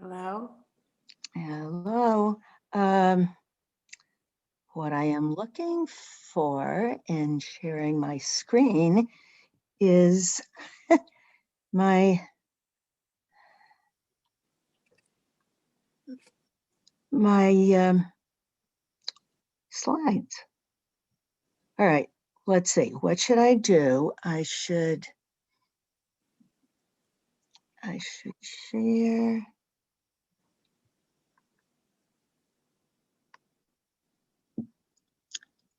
Hello. Hello. What I am looking for in sharing my screen is my slides. All right, let's see. What should I do? I should share.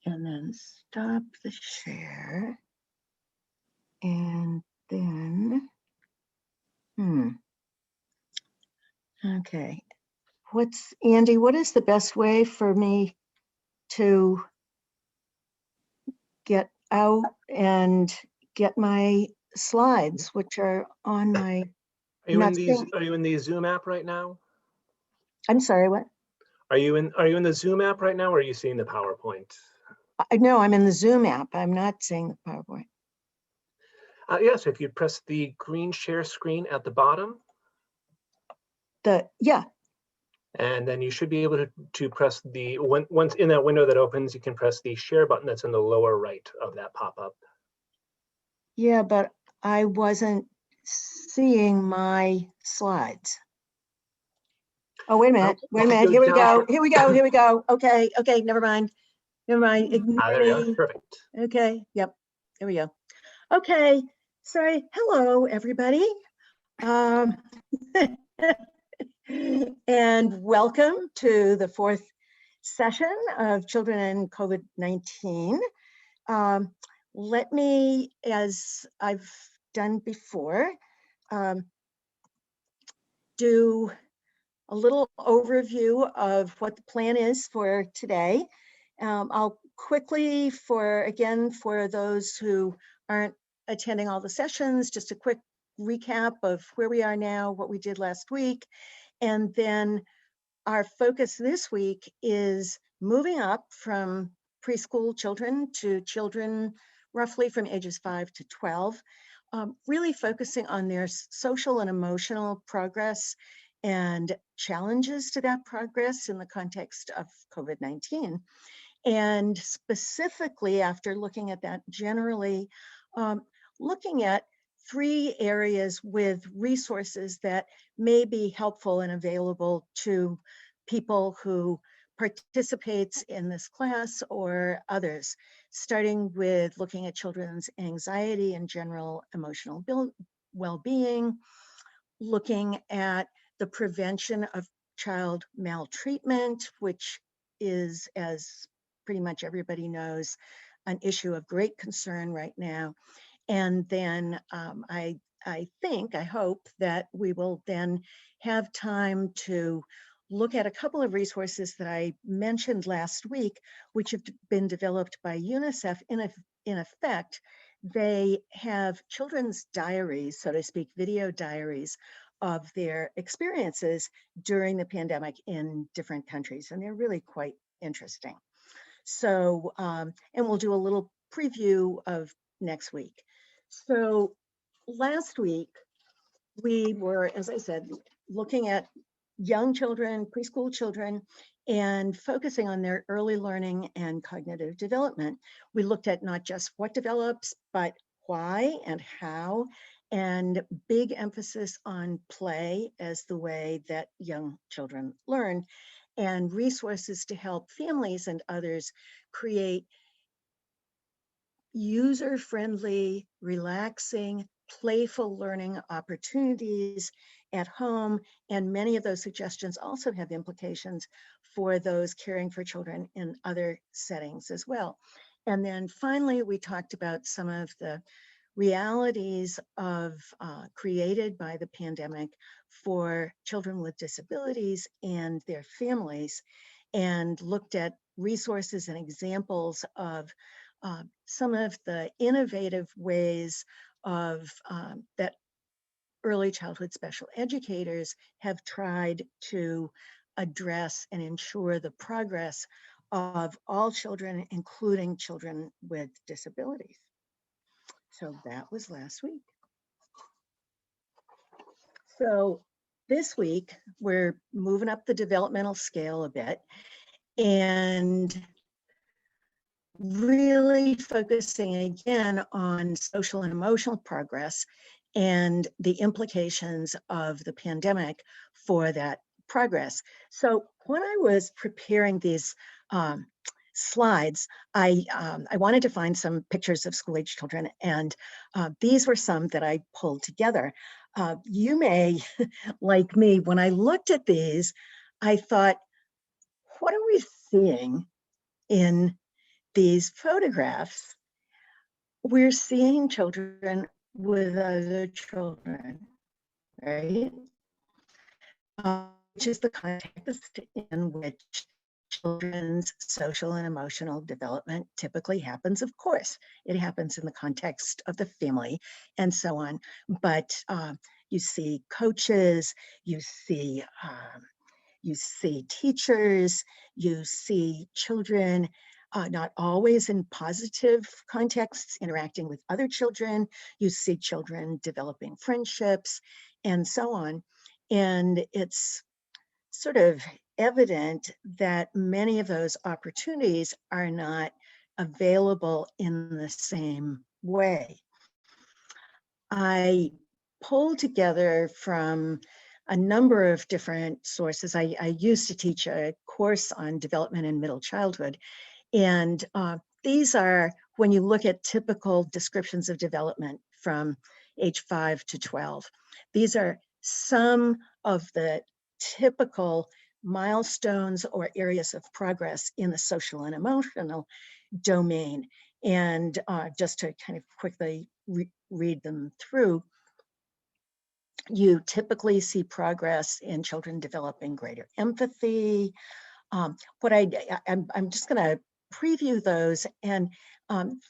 And then stop the share. And then, okay. Andy, what is the best way for me to get out and get my slides, which are on my. Are you in the Zoom app right now? I'm sorry, what? Are you in the Zoom app right now, or are you seeing the PowerPoint? No, I'm in the Zoom app. I'm not seeing the PowerPoint. Yes, if you press the green share screen at the bottom. Yeah. And then you should be able to press once in that window that opens, you can press the share button that's in the lower right of that pop-up. Yeah, but I wasn't seeing my slides. Oh, wait a minute. Wait a minute. Here we go. Here we go. Here we go. Okay. Okay. Never mind. Never mind. Ignore there you go. Perfect. Okay. Yep. There we go. Okay. Sorry. Hello, everybody. And welcome to the fourth session of Children and COVID-19. Let me, as I've done before, do a little overview of what the plan is for today. I'll quickly, for those who aren't attending all the sessions, just a quick recap of where we are now, what we did last week. And then our focus this week is moving up from preschool children to children roughly from ages 5 to 12, really focusing on their social and emotional progress and challenges to that progress in the context of COVID-19. And specifically, after looking at that generally, looking at 3 areas with resources that may be helpful and available to people who participates in this class or others, starting with looking at children's anxiety and general emotional well-being, looking at the prevention of child maltreatment, which is, as pretty much everybody knows, an issue of great concern right now. And then I hope that we will then have time to look at a couple of resources that I mentioned last week, which have been developed by UNICEF. In effect, they have children's diaries, so to speak, video diaries of their experiences during the pandemic in different countries. And they're really quite interesting. So, and we'll do a little preview of next week. So last week, we were, as I said, looking at young children, preschool children, and focusing on their early learning and cognitive development. We looked at not just what develops, but why and how, and big emphasis on play as the way that young children learn, and resources to help families and others create user-friendly, relaxing, playful learning opportunities at home. And many of those suggestions also have implications for those caring for children in other settings as well. And then finally, we talked about some of the realities of created by the pandemic for children with disabilities and their families, and looked at resources and examples of some of the innovative ways of that early childhood special educators have tried to address and ensure the progress of all children, including children with disabilities. So that was last week. So this week, we're moving up the developmental scale a bit and really focusing again on social and emotional progress and the implications of the pandemic for that progress. So when I was preparing these slides, I wanted to find some pictures of school-age children, and these were some that I pulled together. You may, like me, when I looked at these, I thought, what are we seeing in these photographs? We're seeing children with other children, right? Which is the context in which children's social and emotional development typically happens. Of course, it happens in the context of the family and so on. But you see coaches, you see teachers, you see children, not always in positive contexts, interacting with other children. You see children developing friendships and so on. And it's sort of evident that many of those opportunities are not available in the same way. I pulled together from a number of different sources. I used to teach a course on development in middle childhood, and these are, when you look at typical descriptions of development from age 5 to 12, these are some of the typical milestones or areas of progress in the social and emotional domain. And just to kind of quickly read them through, you typically see progress in children developing greater empathy. I'm just going to preview those and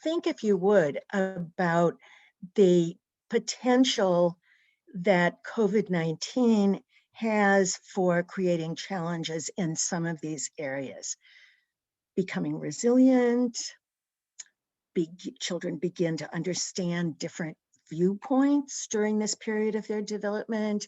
think, if you would, about the potential that COVID-19 has for creating challenges in some of these areas. Becoming resilient, children begin to understand different viewpoints during this period of their development.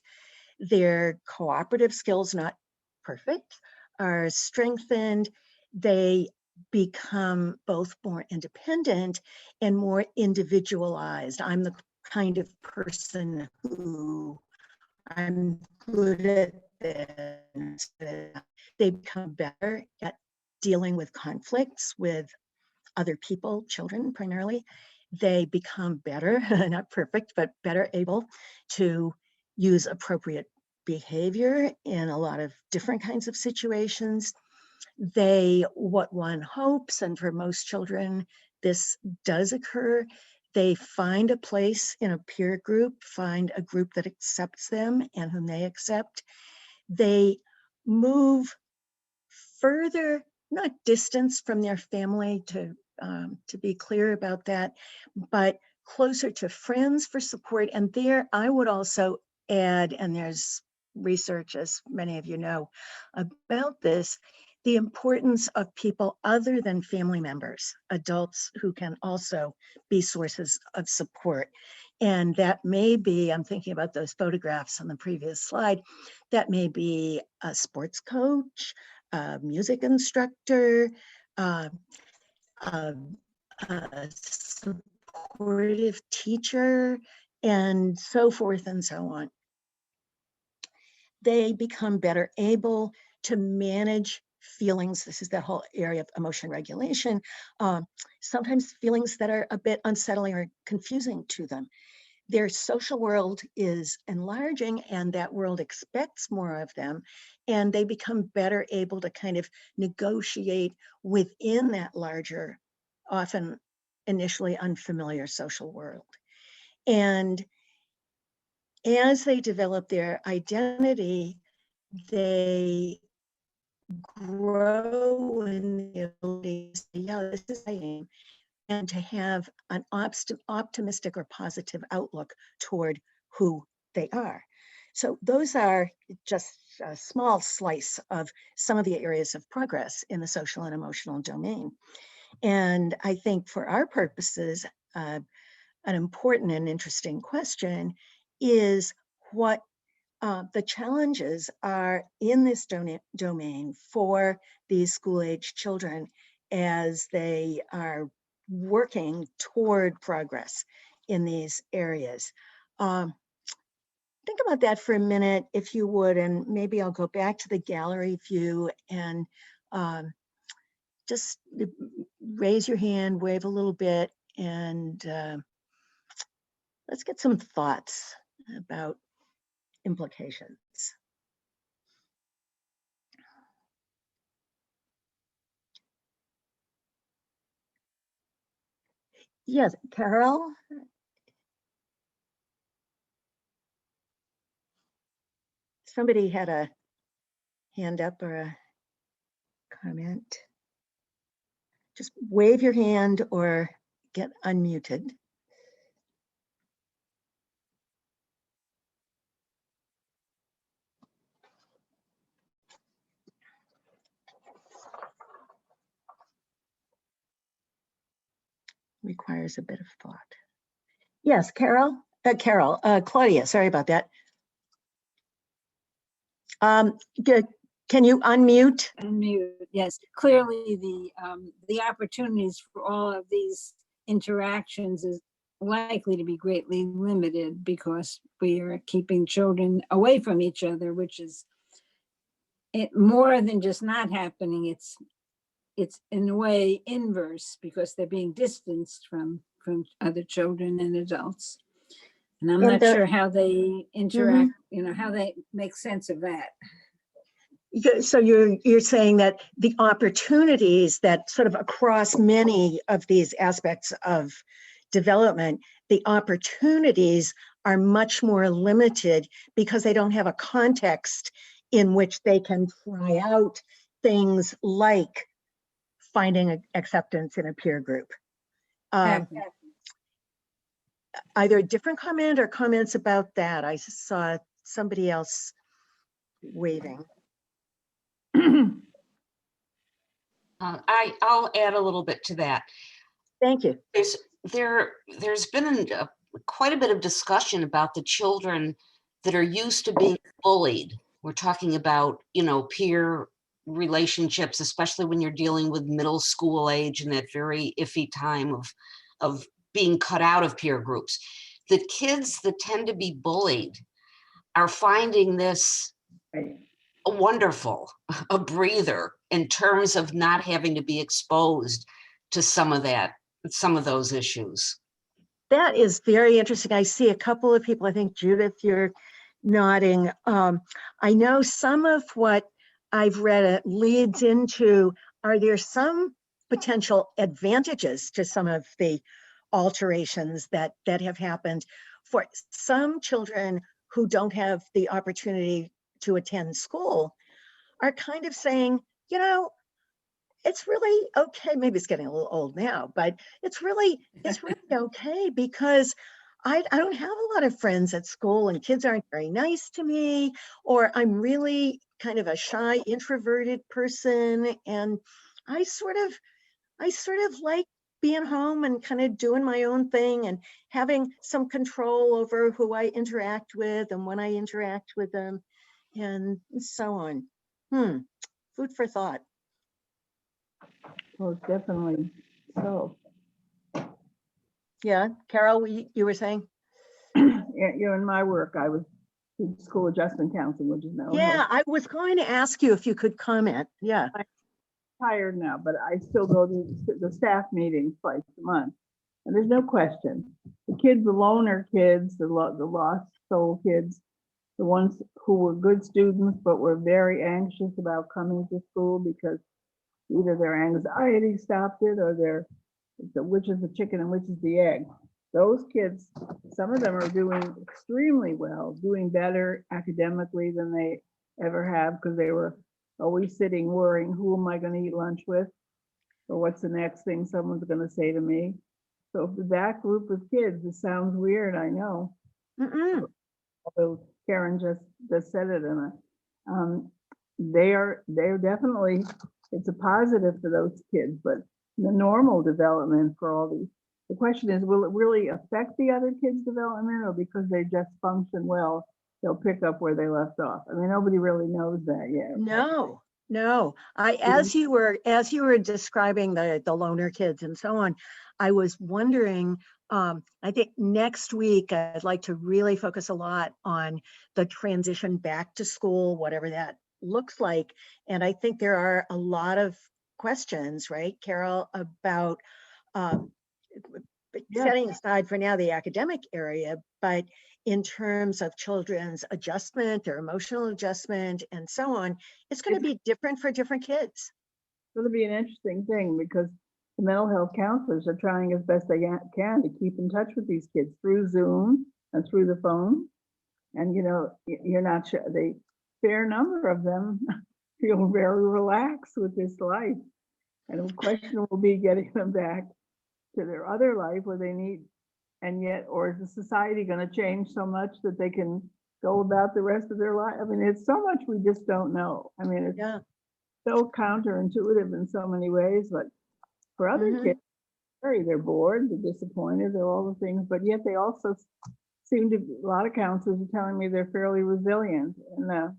Their cooperative skills, not perfect, are strengthened. They become both more independent and more individualized. I'm the kind of person who I'm good at this. They become better at dealing with conflicts with other people, children primarily. They become better, not perfect, but better able to use appropriate behavior in a lot of different kinds of situations. What one hopes, and for most children, this does occur, they find a place in a peer group, find a group that accepts them and whom they accept. They move further, not distance from their family, to be clear about that, but closer to friends for support. And there, I would also add, and there's research, as many of you know, about this, the importance of people other than family members, adults who can also be sources of support. And that may be, I'm thinking about those photographs on the previous slide, that may be a sports coach, a music instructor, a supportive teacher, and so forth and so on. They become better able to manage feelings. This is that whole area of emotion regulation. Sometimes feelings that are a bit unsettling or confusing to them. Their social world is enlarging, and that world expects more of them, and they become better able to kind of negotiate within that larger, often initially unfamiliar social world. And as they develop their identity, they grow in the ability to say, yeah, this is who I am, and to have an optimistic or positive outlook toward who they are. So those are just a small slice of some of the areas of progress in the social and emotional domain. And I think for our purposes, an important and interesting question is, what the challenges are in this domain for these school-age children as they are working toward progress in these areas. Think about that for a minute, if you would, and maybe I'll go back to the gallery view and just raise your hand, wave a little bit, and let's get some thoughts about implications. Yes, Carol? Somebody had a hand up or a comment. Just wave your hand or get unmuted. Requires a bit of thought. Yes, Carol? Claudia, sorry about that. Can you unmute? Unmute, yes. Clearly the opportunities for all of these interactions is likely to be greatly limited because we are keeping children away from each other, which is more than just not happening. It's in a way inverse because they're being distanced from other children and adults. And I'm not sure how they interact, how they make sense of that. So you're saying that the opportunities that sort of across many of these aspects of development, the opportunities are much more limited because they don't have a context in which they can try out things like finding acceptance in a peer group. Either a different comment or comments about that. I saw somebody else waving. I'll add a little bit to that. Thank you. There's been quite a bit of discussion about the children that are used to being bullied. We're talking about, peer relationships, especially when you're dealing with middle school age and that very iffy time of being cut out of peer groups. The kids that tend to be bullied are finding this wonderful, a breather in terms of not having to be exposed to some of those issues. That is very interesting. I see a couple of people, I think Judith, you're nodding. I know some of what I've read leads into, are there some potential advantages to some of the alterations that have happened for some children who don't have the opportunity to attend school, are kind of saying, it's really okay. Maybe it's getting a little old now, but it's really okay because I don't have a lot of friends at school and kids aren't very nice to me, or I'm really kind of a shy, introverted person. And I sort of like being home and kind of doing my own thing and having some control over who I interact with and when I interact with them and so on. Food for thought. Well, definitely so. Yeah, Carol, you were saying? Yeah, in my work, I was in school adjustment counseling, which is now. Yeah, I was going to ask you if you could comment. Yeah. I'm tired now, but I still go to the staff meetings twice a month. And there's no question. The kids, the loner kids, the lost soul kids, the ones who were good students, but were very anxious about coming to school because either their anxiety stopped it or which is the chicken and which is the egg. Those kids, some of them are doing extremely well, doing better academically than they ever have because they were always sitting worrying, who am I going to eat lunch with? Or what's the next thing someone's going to say to me? So for that group of kids, it sounds weird, I know. Although Karen just said it, and they're definitely, it's a positive for those kids, but the normal development for all these, the question is, will it really affect the other kids' development, or because they just function well, they'll pick up where they left off. I mean, nobody really knows that yet. No, no. As you were describing the loner kids and so on, I was wondering, I think next week I'd like to really focus a lot on the transition back to school, whatever that looks like. And I think there are a lot of questions, right, Carol, about setting aside for now the academic area, but in terms of children's adjustment or emotional adjustment and so on, it's going to be different for different kids. It's going to be an interesting thing because the mental health counselors are trying as best they can to keep in touch with these kids through Zoom and through the phone. And, you know, you're not sure, the fair number of them feel very relaxed with this life. And the question will be getting them back to their other life where they need, and yet, or is the society going to change so much that they can go about the rest of their life? I mean, it's so much we just don't know. I mean, it's so counterintuitive in so many ways, but for other kids, they're bored, they're disappointed, they're all the things, but yet they also seem to, a lot of counselors are telling me they're fairly resilient. And the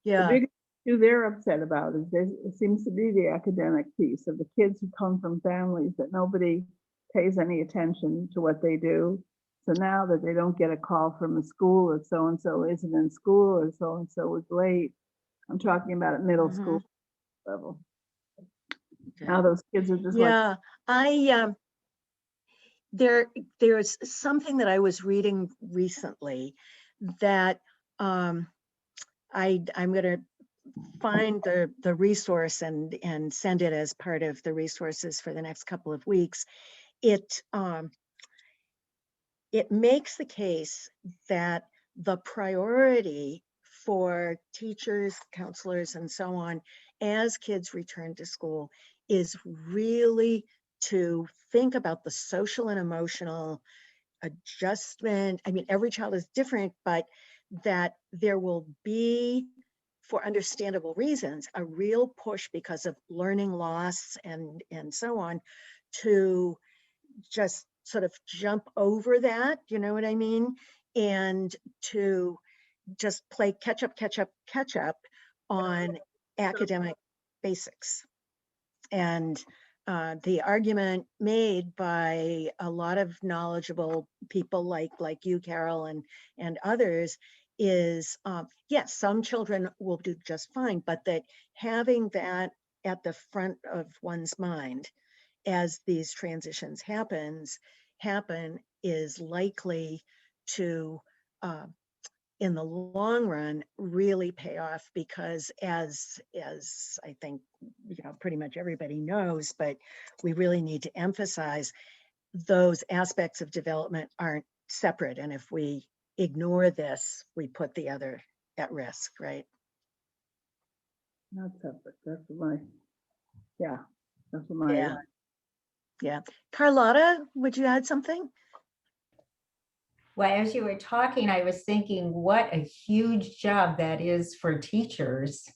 biggest issue they're upset about is it seems to be the academic piece of the kids who come from families that nobody pays any attention to what they do. So now that they don't get a call from a school that so-and-so isn't in school or so-and-so was late, I'm talking about at middle school level. Now those kids are just there's something that I was reading recently that I'm going to find the resource and send it as part of the resources for the next couple of weeks. It makes the case that the priority for teachers, counselors, and so on, as kids return to school, is really to think about the social and emotional adjustment. I mean, every child is different, but that there will be, for understandable reasons, a real push because of learning loss and so on, to just sort of jump over that, you know what I mean? And to just play catch up on academic basics. And the argument made by a lot of knowledgeable people like you, Carol, and others is, yes, some children will do just fine, but that having that at the front of one's mind as these transitions happen is likely to, in the long run, really pay off, because as I think, you know, pretty much everybody knows, but we really need to emphasize, those aspects of development aren't separate. And if we ignore this, we put the other at risk, right? Not separate. That's my, that's my. Yeah. Carlotta, would you add something? Well, as you were talking, I was thinking what a huge job that is for teachers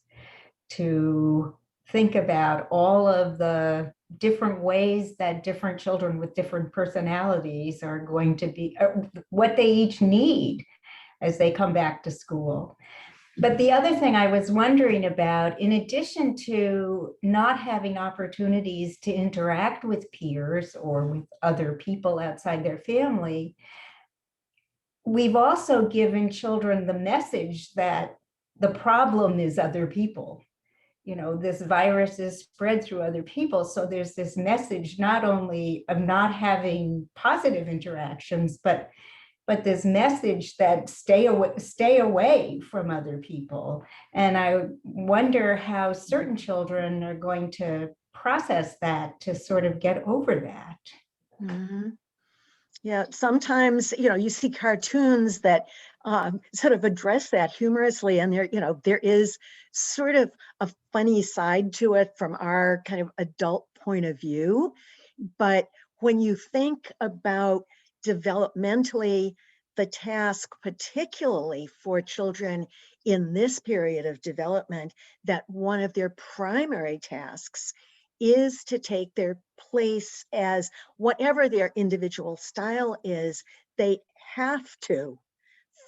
to think about all of the different ways that different children with different personalities are going to be, what they each need as they come back to school. But the other thing I was wondering about, in addition to not having opportunities to interact with peers or with other people outside their family, we've also given children the message that the problem is other people. You know, this virus is spread through other people. So there's this message not only of not having positive interactions, but this message that stay away from other people. And I wonder how certain children are going to process that to sort of get over that. Mm-hmm. Yeah, sometimes, you know, you see cartoons that sort of address that humorously, and there is sort of a funny side to it from our kind of adult point of view. But when you think about developmentally, the task, particularly for children in this period of development, that one of their primary tasks is to take their place as, whatever their individual style is, they have to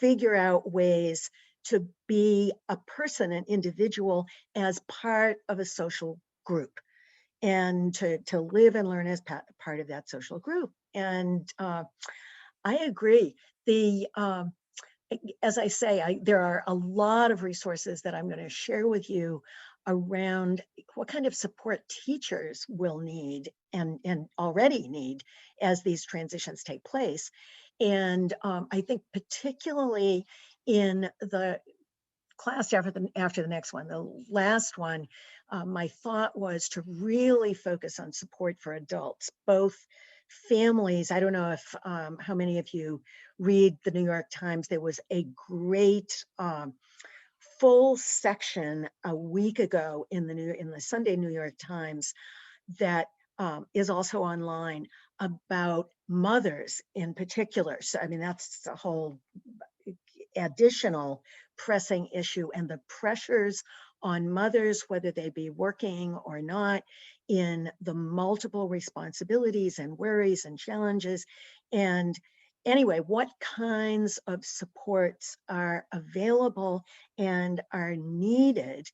figure out ways to be a person, an individual, as part of a social group, and to live and learn as part of that social group. And I agree. As I say, there are a lot of resources that I'm going to share with you around what kind of support teachers will need and already need as these transitions take place. And I think particularly in the class after the next one, the last one, my thought was to really focus on support for adults, both families. I don't know if how many of you read the New York Times. There was a great full section a week ago in the Sunday New York Times that is also online about mothers in particular. So I mean, that's a whole additional pressing issue, and the pressures on mothers, whether they be working or not, in the multiple responsibilities and worries and challenges. And anyway, what kinds of supports are available and are needed?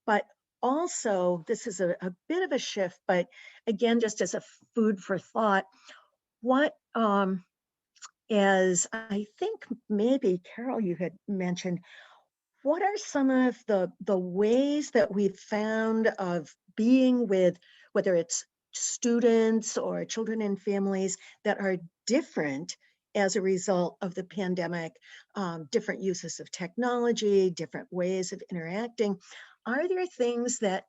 But also, this is a bit of a shift, but again, just as a food for thought, what as I think maybe Carol, you had mentioned, what are some of the ways that we've found of being with, whether it's students or children and families, that are different as a result of the pandemic, different uses of technology, different ways of interacting? Are there things that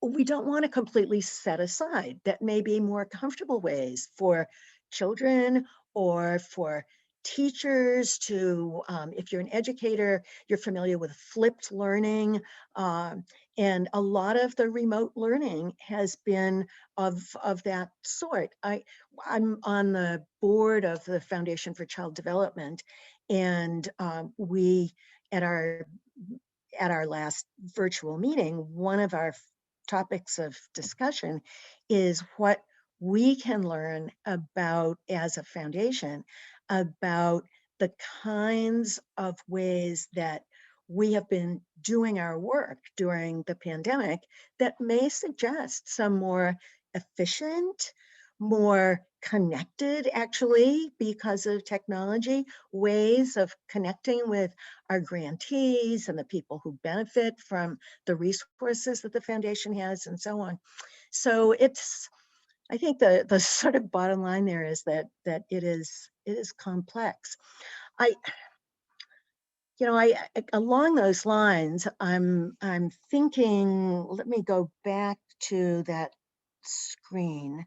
we don't want to completely set aside that may be more comfortable ways for children or for teachers to, if you're an educator, you're familiar with flipped learning, and a lot of the remote learning has been of that sort. I'm on the board of the Foundation for Child Development, and we, at our last virtual meeting, one of our topics of discussion is what we can learn about, as a foundation, about the kinds of ways that we have been doing our work during the pandemic that may suggest some more efficient, more connected, actually, because of technology, ways of connecting with our grantees and the people who benefit from the resources that the foundation has, and so on. So I think the sort of bottom line there is that it is complex. Along those lines, I'm thinking, let me go back to that screen.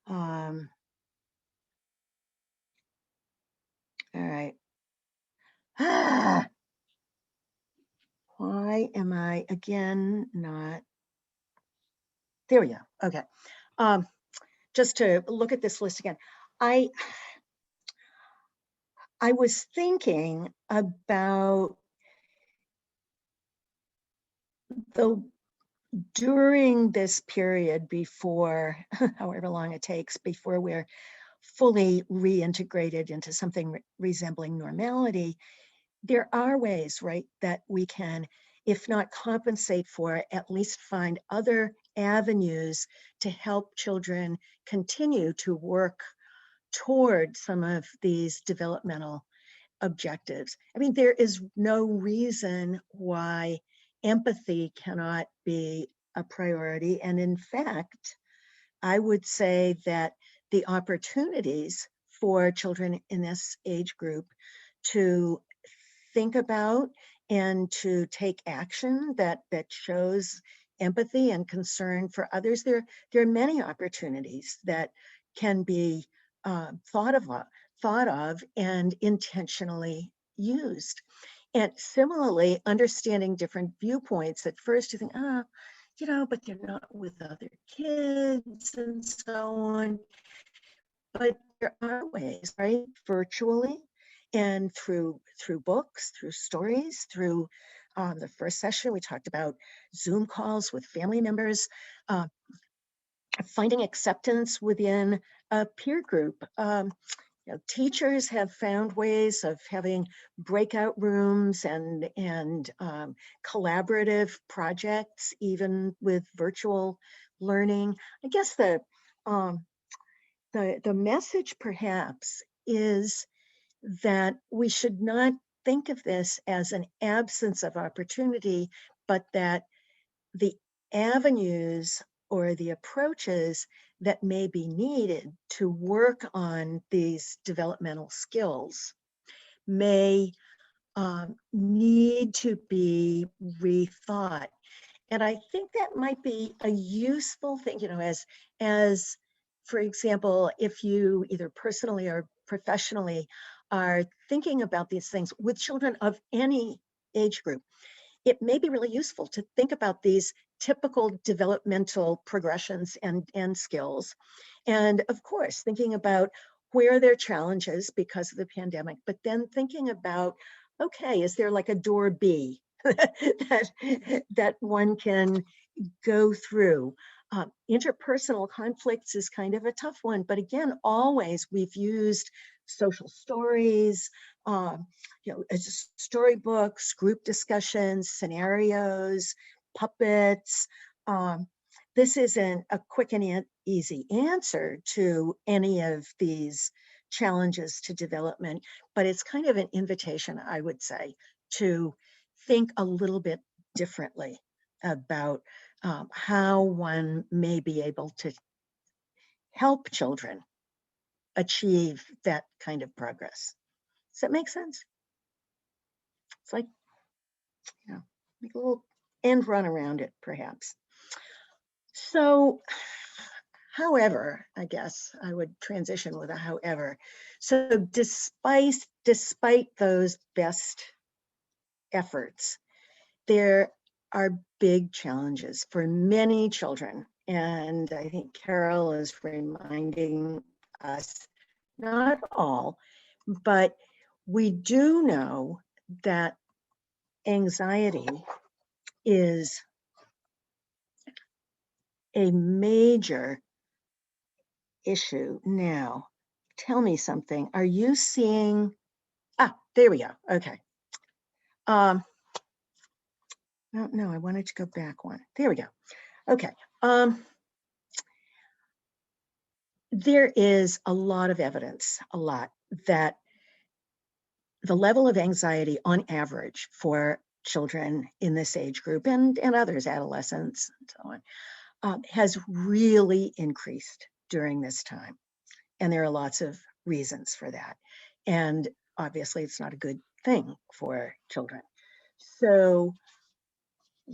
All right. Why am I again not? There we go. Okay. Just to look at this list again, I was thinking about during this period before, however long it takes, before we're fully reintegrated into something resembling normality, there are ways, right, that we can, if not compensate for, at least find other avenues to help children continue to work toward some of these developmental objectives. I mean, there is no reason why empathy cannot be a priority. And in fact, I would say that the opportunities for children in this age group to think about and to take action that shows empathy and concern for others, there are many opportunities that can be thought of and intentionally used. And similarly, understanding different viewpoints. At first you think, but they're not with other kids and so on. But there are ways, right? Virtually and through books, through stories, through the first session, we talked about Zoom calls with family members, finding acceptance within a peer group. teachers have found ways of having breakout rooms and collaborative projects, even with virtual learning. I guess the message perhaps is that we should not think of this as an absence of opportunity, but that the avenues or the approaches that may be needed to work on these developmental skills may need to be rethought. And I think that might be a useful thing, as for example, if you either personally or professionally are thinking about these things with children of any age group, it may be really useful to think about these typical developmental progressions and skills. And of course, thinking about where there are challenges because of the pandemic, but then thinking about, okay, is there like a door B that one can go through? Interpersonal conflicts is kind of a tough one, but again, always we've used social stories, storybooks, group discussions, scenarios, puppets. This isn't a quick and easy answer to any of these challenges to development, but it's kind of an invitation, I would say, to think a little bit differently about how one may be able to help children achieve that kind of progress. Does that make sense? It's like, make a little end run around it, perhaps. So, however, I guess I would transition with a however. So despite those best efforts, there are big challenges for many children. And I think Carol is reminding us, not all, but we do know that anxiety is a major issue now. Tell me something. Are you seeing, there we go. Okay. No, I wanted to go back one. There we go. Okay. There is a lot of evidence, that the level of anxiety on average for children in this age group and others, adolescents and so on, has really increased during this time. And there are lots of reasons for that. And obviously it's not a good thing for children. So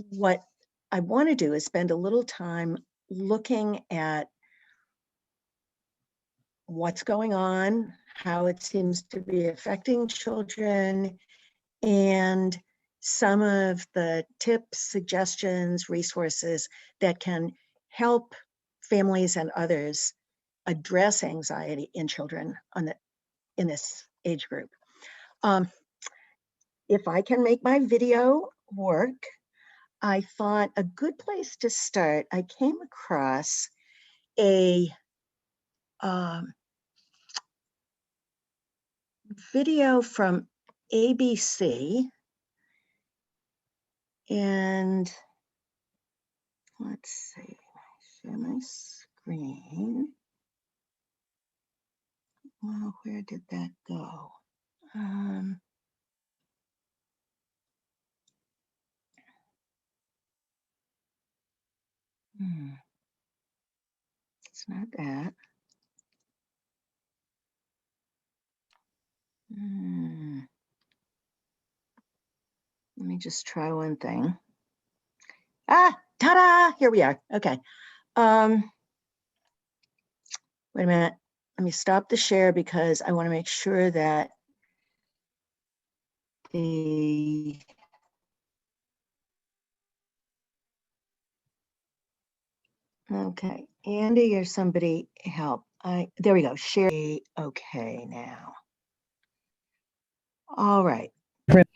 what I want to do is spend a little time looking at what's going on, how it seems to be affecting children, and some of the tips, suggestions, resources that can help families and others address anxiety in children in this age group. If I can make my video work, I thought a good place to start, I came across a video from ABC, and let's see, share my screen. Well, where did that go? It's not that. Let me just try one thing. Ta-da! Here we are. Okay. Wait a minute. Let me stop the share because I want to make sure that okay, Andy or somebody help. There we go. Share. Okay, now. All right.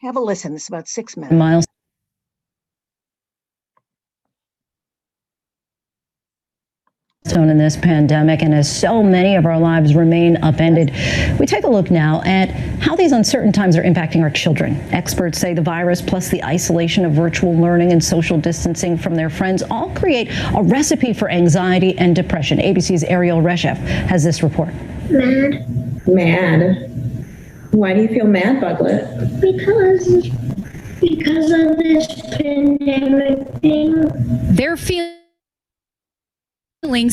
Have a listen. It's about 6 minutes. Miles. milestone in this pandemic, and as so many of our lives remain upended, we take a look now at how these uncertain times are impacting our children. Experts say the virus plus the isolation of virtual learning and social distancing from their friends all create a recipe for anxiety and depression. ABC's Ariel Reshef has this report. Mad. Why do you feel mad, Buglet? Because of this pandemic thing. Their feelings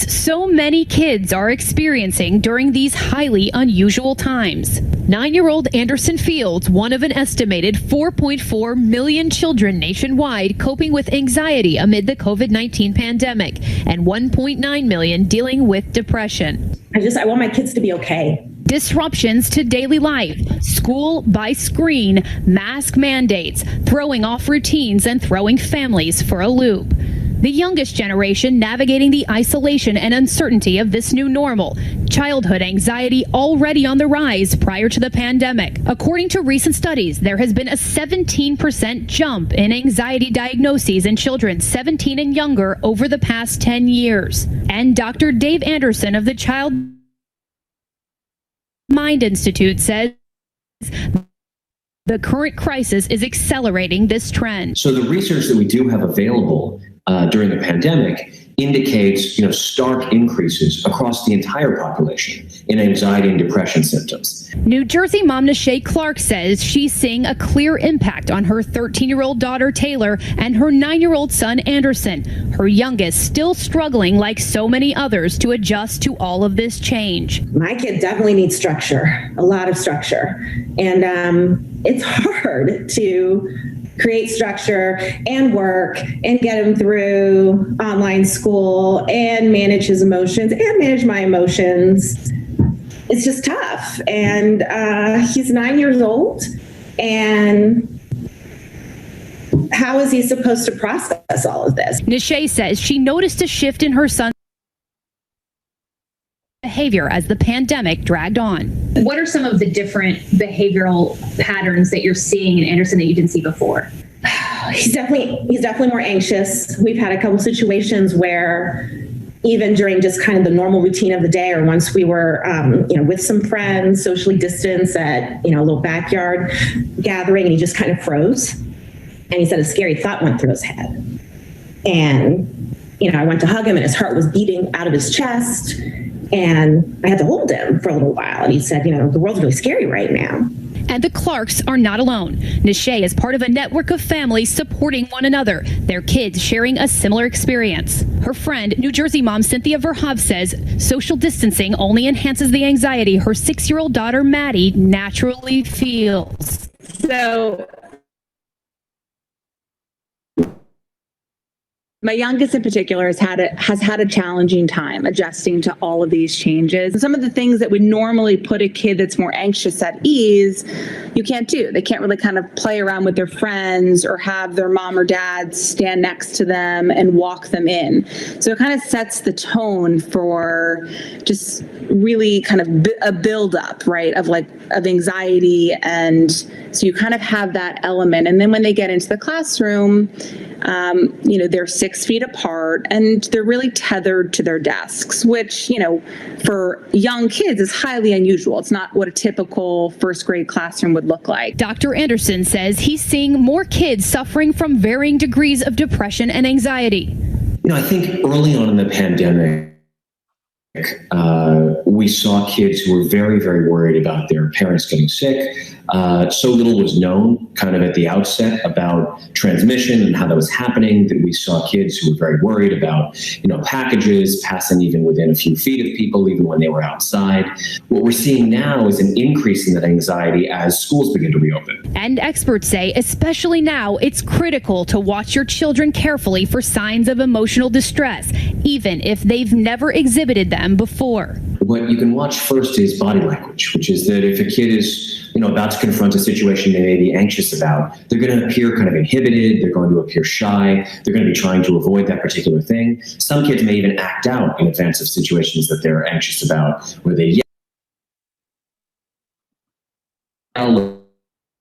so many kids are experiencing during these highly unusual times. 9-year-old Anderson Fields, one of an estimated 4.4 million children nationwide coping with anxiety amid the COVID-19 pandemic, and 1.9 million dealing with depression. I want my kids to be okay. Disruptions to daily life, school by screen, mask mandates, throwing off routines and throwing families for a loop. The youngest generation navigating the isolation and uncertainty of this new normal. Childhood anxiety already on the rise prior to the pandemic. According to recent studies, there has been a 17% jump in anxiety diagnoses in children 17 and younger over the past 10 years. And Dr. Dave Anderson of the Child Mind Institute says the current crisis is accelerating this trend. So the research that we do have available during the pandemic indicates, stark increases across the entire population in anxiety and depression symptoms. New Jersey mom Nishay Clark says she's seeing a clear impact on her 13-year-old daughter Taylor and her 9-year-old son Anderson, her youngest still struggling like so many others to adjust to all of this change. My kid definitely needs structure, a lot of structure. And it's hard to create structure and work and get him through online school and manage his emotions and manage my emotions. It's just tough. And he's 9 years old. And how is he supposed to process all of this? Nishay says she noticed a shift in her son's behavior as the pandemic dragged on. What are some of the different behavioral patterns that you're seeing in Anderson that you didn't see before? He's definitely more anxious. We've had a couple situations where even during just kind of the normal routine of the day, or once we were, with some friends, socially distanced at, a little backyard gathering, and he just kind of froze. And he said a scary thought went through his head. And, I went to hug him and his heart was beating out of his chest. And I had to hold him for a little while. And he said, the world's really scary right now. And the Clarks are not alone. Nishay is part of a network of families supporting one another, their kids sharing a similar experience. Her friend, New Jersey mom Cynthia Verhoev says social distancing only enhances the anxiety her 6-year-old daughter Maddie naturally feels. So my youngest in particular has had a challenging time adjusting to all of these changes. Some of the things that would normally put a kid that's more anxious at ease, you can't do. They can't really kind of play around with their friends or have their mom or dad stand next to them and walk them in. So it kind of sets the tone for just really kind of a buildup, right, of anxiety. And so you kind of have that element. And then when they get into the classroom, they're 6 feet apart and they're really tethered to their desks, which, for young kids is highly unusual. It's not what a typical first grade classroom would look like. Dr. Anderson says he's seeing more kids suffering from varying degrees of depression and anxiety. I think early on in the pandemic, we saw kids who were very, very worried about their parents getting sick. So little was known kind of at the outset about transmission and how that was happening that we saw kids who were very worried about, packages passing even within a few feet of people, even when they were outside. What we're seeing now is an increase in that anxiety as schools begin to reopen. And experts say, especially now, it's critical to watch your children carefully for signs of emotional distress, even if they've never exhibited them before. What you can watch first is body language, which is that if a kid is, about to confront a situation they may be anxious about, they're going to appear kind of inhibited, they're going to appear shy, they're going to be trying to avoid that particular thing. Some kids may even act out in advance of situations that they're anxious about, where they yell,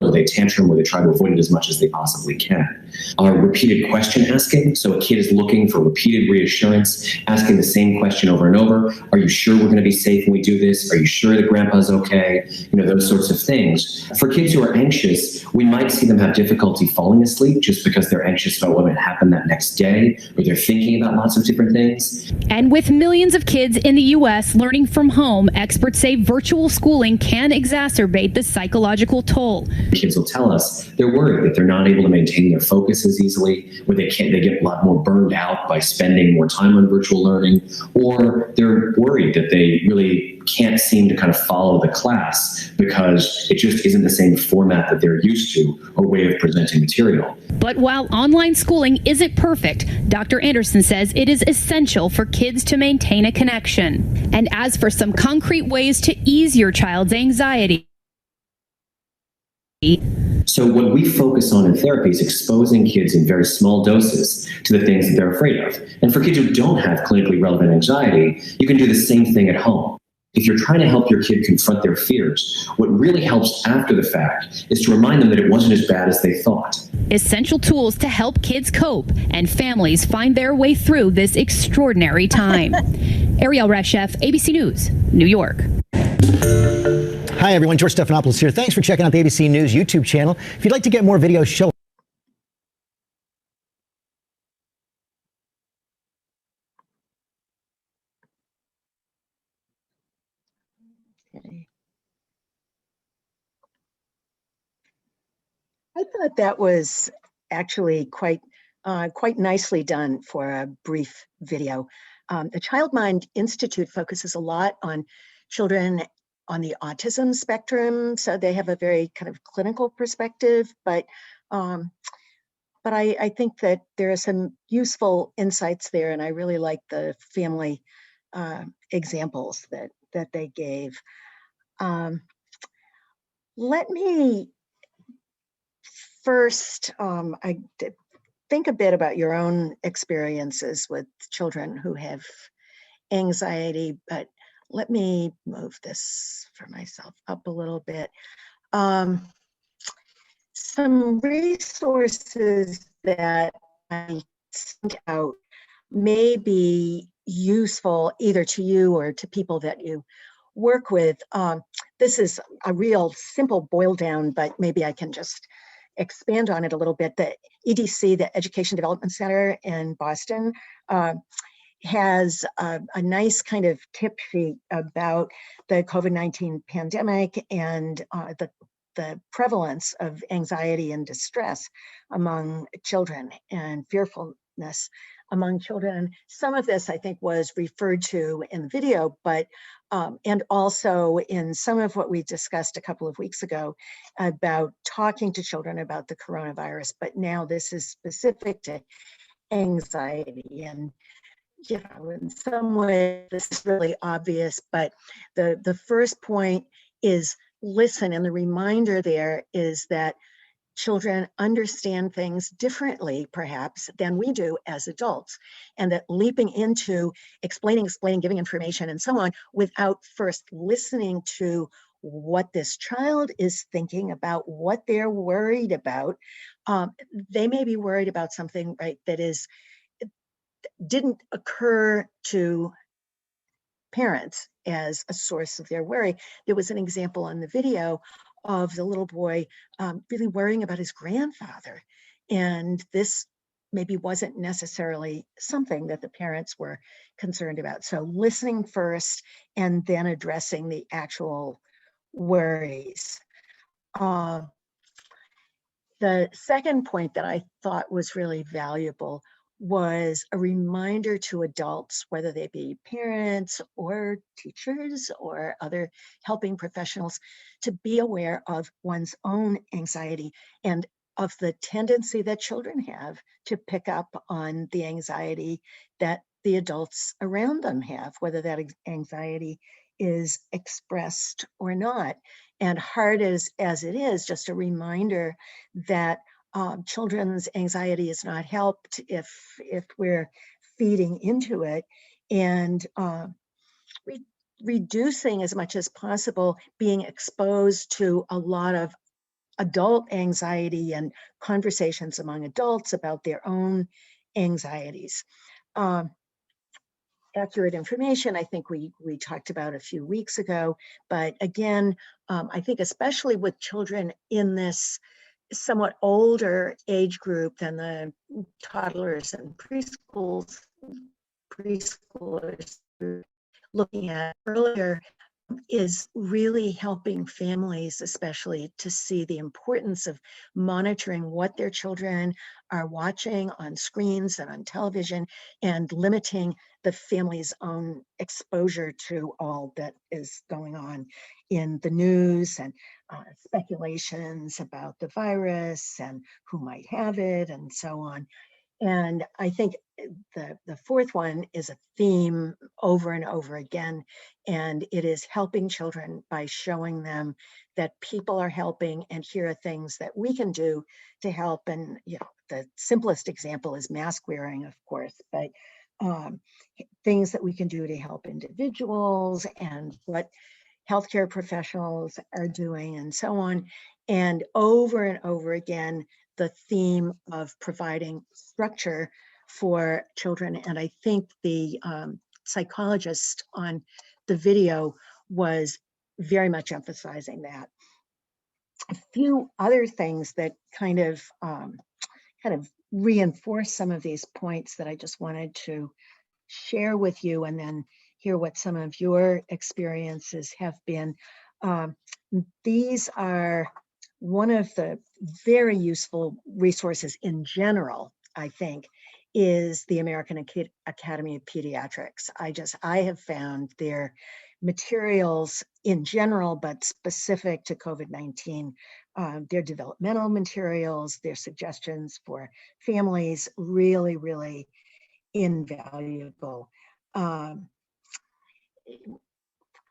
or they a tantrum or they try to avoid it as much as they possibly can. Our repeated question asking, so a kid is looking for repeated reassurance, asking the same question over and over. Are you sure we're going to be safe when we do this? Are you sure that grandpa's okay? Those sorts of things. For kids who are anxious, we might see them have difficulty falling asleep just because they're anxious about what might happen that next day, or they're thinking about lots of different things. And with millions of kids in the U.S. learning from home, experts say virtual schooling can exacerbate the psychological toll. Kids will tell us they're worried that they're not able to maintain their focus as easily, or they get a lot more burned out by spending more time on virtual learning, or they're worried that they really can't seem to kind of follow the class because it just isn't the same format that they're used to or way of presenting material. But while online schooling isn't perfect, Dr. Anderson says it is essential for kids to maintain a connection. And as for some concrete ways to ease your child's anxiety, so what we focus on in therapy is exposing kids in very small doses to the things that they're afraid of. And for kids who don't have clinically relevant anxiety, you can do the same thing at home. If you're trying to help your kid confront their fears, what really helps after the fact is to remind them that it wasn't as bad as they thought. Essential tools to help kids cope and families find their way through this extraordinary time. Ariel Reshef, ABC News, New York. Hi, everyone. George Stephanopoulos here. Thanks for checking out the ABC News YouTube channel. If you'd like to get more videos, show I thought that was actually quite nicely done for a brief video. The Child Mind Institute focuses a lot on children on the autism spectrum, so they have a very kind of clinical perspective, but I think that there are some useful insights there, and I really like the family examples that they gave. Let me first, think a bit about your own experiences with children who have anxiety, but let me move this for myself up a little bit. Some resources that I sent out may be useful either to you or to people that you work with. This is a real simple boil down, but maybe I can just expand on it a little bit. The EDC, the Education Development Center in Boston, has a nice kind of tip sheet about the COVID-19 pandemic and the prevalence of anxiety and distress among children and fearfulness among children. Some of this, I think, was referred to in the video, but and also in some of what we discussed a couple of weeks ago about talking to children about the coronavirus. But now this is specific to anxiety, and in some ways this is really obvious, but the first point is listen, and the reminder there is that children understand things differently, perhaps, than we do as adults, and that leaping into explaining, giving information and so on, without first listening to what this child is thinking about, what they're worried about. They may be worried about something, right, that didn't occur to parents as a source of their worry. There was an example on the video of the little boy really worrying about his grandfather. And this maybe wasn't necessarily something that the parents were concerned about. So listening first and then addressing the actual worries. The second point that I thought was really valuable was a reminder to adults, whether they be parents or teachers or other helping professionals, to be aware of one's own anxiety and of the tendency that children have to pick up on the anxiety that the adults around them have, whether that anxiety is expressed or not. And hard as it is, just a reminder that children's anxiety is not helped if we're feeding into it, and reducing as much as possible being exposed to a lot of adult anxiety and conversations among adults about their own anxieties. Accurate information, I think we talked about a few weeks ago, but again, I think especially with children in this somewhat older age group than the toddlers and preschoolers looking at earlier, is really helping families, especially, to see the importance of monitoring what their children are watching on screens and on television, and limiting the family's own exposure to all that is going on in the news, and speculations about the virus and who might have it and so on. And I think the fourth one is a theme over and over again, and it is helping children by showing them that people are helping, and here are things that we can do to help. And the simplest example is mask wearing, of course, but things that we can do to help individuals, and what healthcare professionals are doing, and so on. And over again, the theme of providing structure for children. And I think the psychologist on the video was very much emphasizing that. A few other things that kind of reinforce some of these points that I just wanted to share with you, and then hear what some of your experiences have been. These are one of the very useful resources in general, I think, is the American Academy of Pediatrics. I have found their materials in general, but specific to COVID-19, their developmental materials, their suggestions for families, really, really invaluable.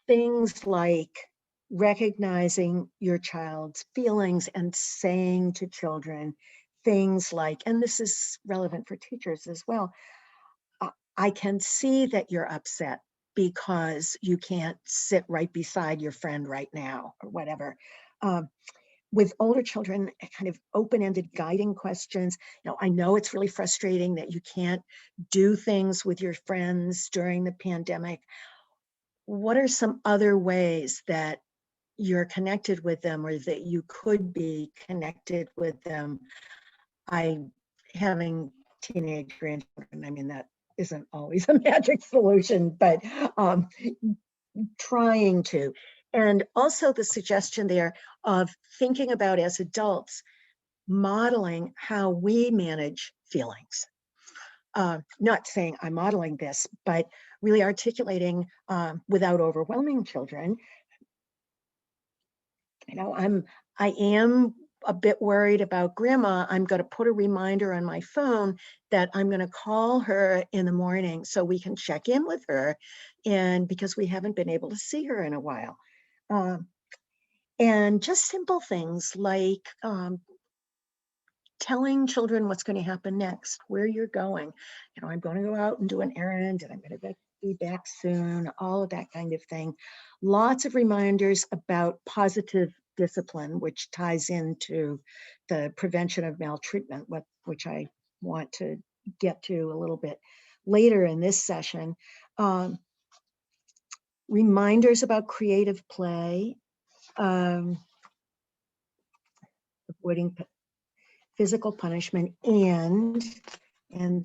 Things like recognizing your child's feelings and saying to children things like, and this is relevant for teachers as well, I can see that you're upset because you can't sit right beside your friend right now, or whatever. With older children, kind of open-ended guiding questions. I know it's really frustrating that you can't do things with your friends during the pandemic. What are some other ways that you're connected with them, or that you could be connected with them? Having teenage grandchildren, I mean, that isn't always a magic solution, but trying to. And also the suggestion there of thinking about, as adults, modeling how we manage feelings. Not saying I'm modeling this, but really articulating without overwhelming children. I am a bit worried about grandma. I'm going to put a reminder on my phone that I'm going to call her in the morning so we can check in with her, and because we haven't been able to see her in a while. And just simple things like telling children what's going to happen next, where you're going. I'm going to go out and do an errand, and I'm going to be back soon, all of that kind of thing. Lots of reminders about positive discipline, which ties into the prevention of maltreatment, which I want to get to a little bit later in this session. Reminders about creative play, avoiding physical punishment, and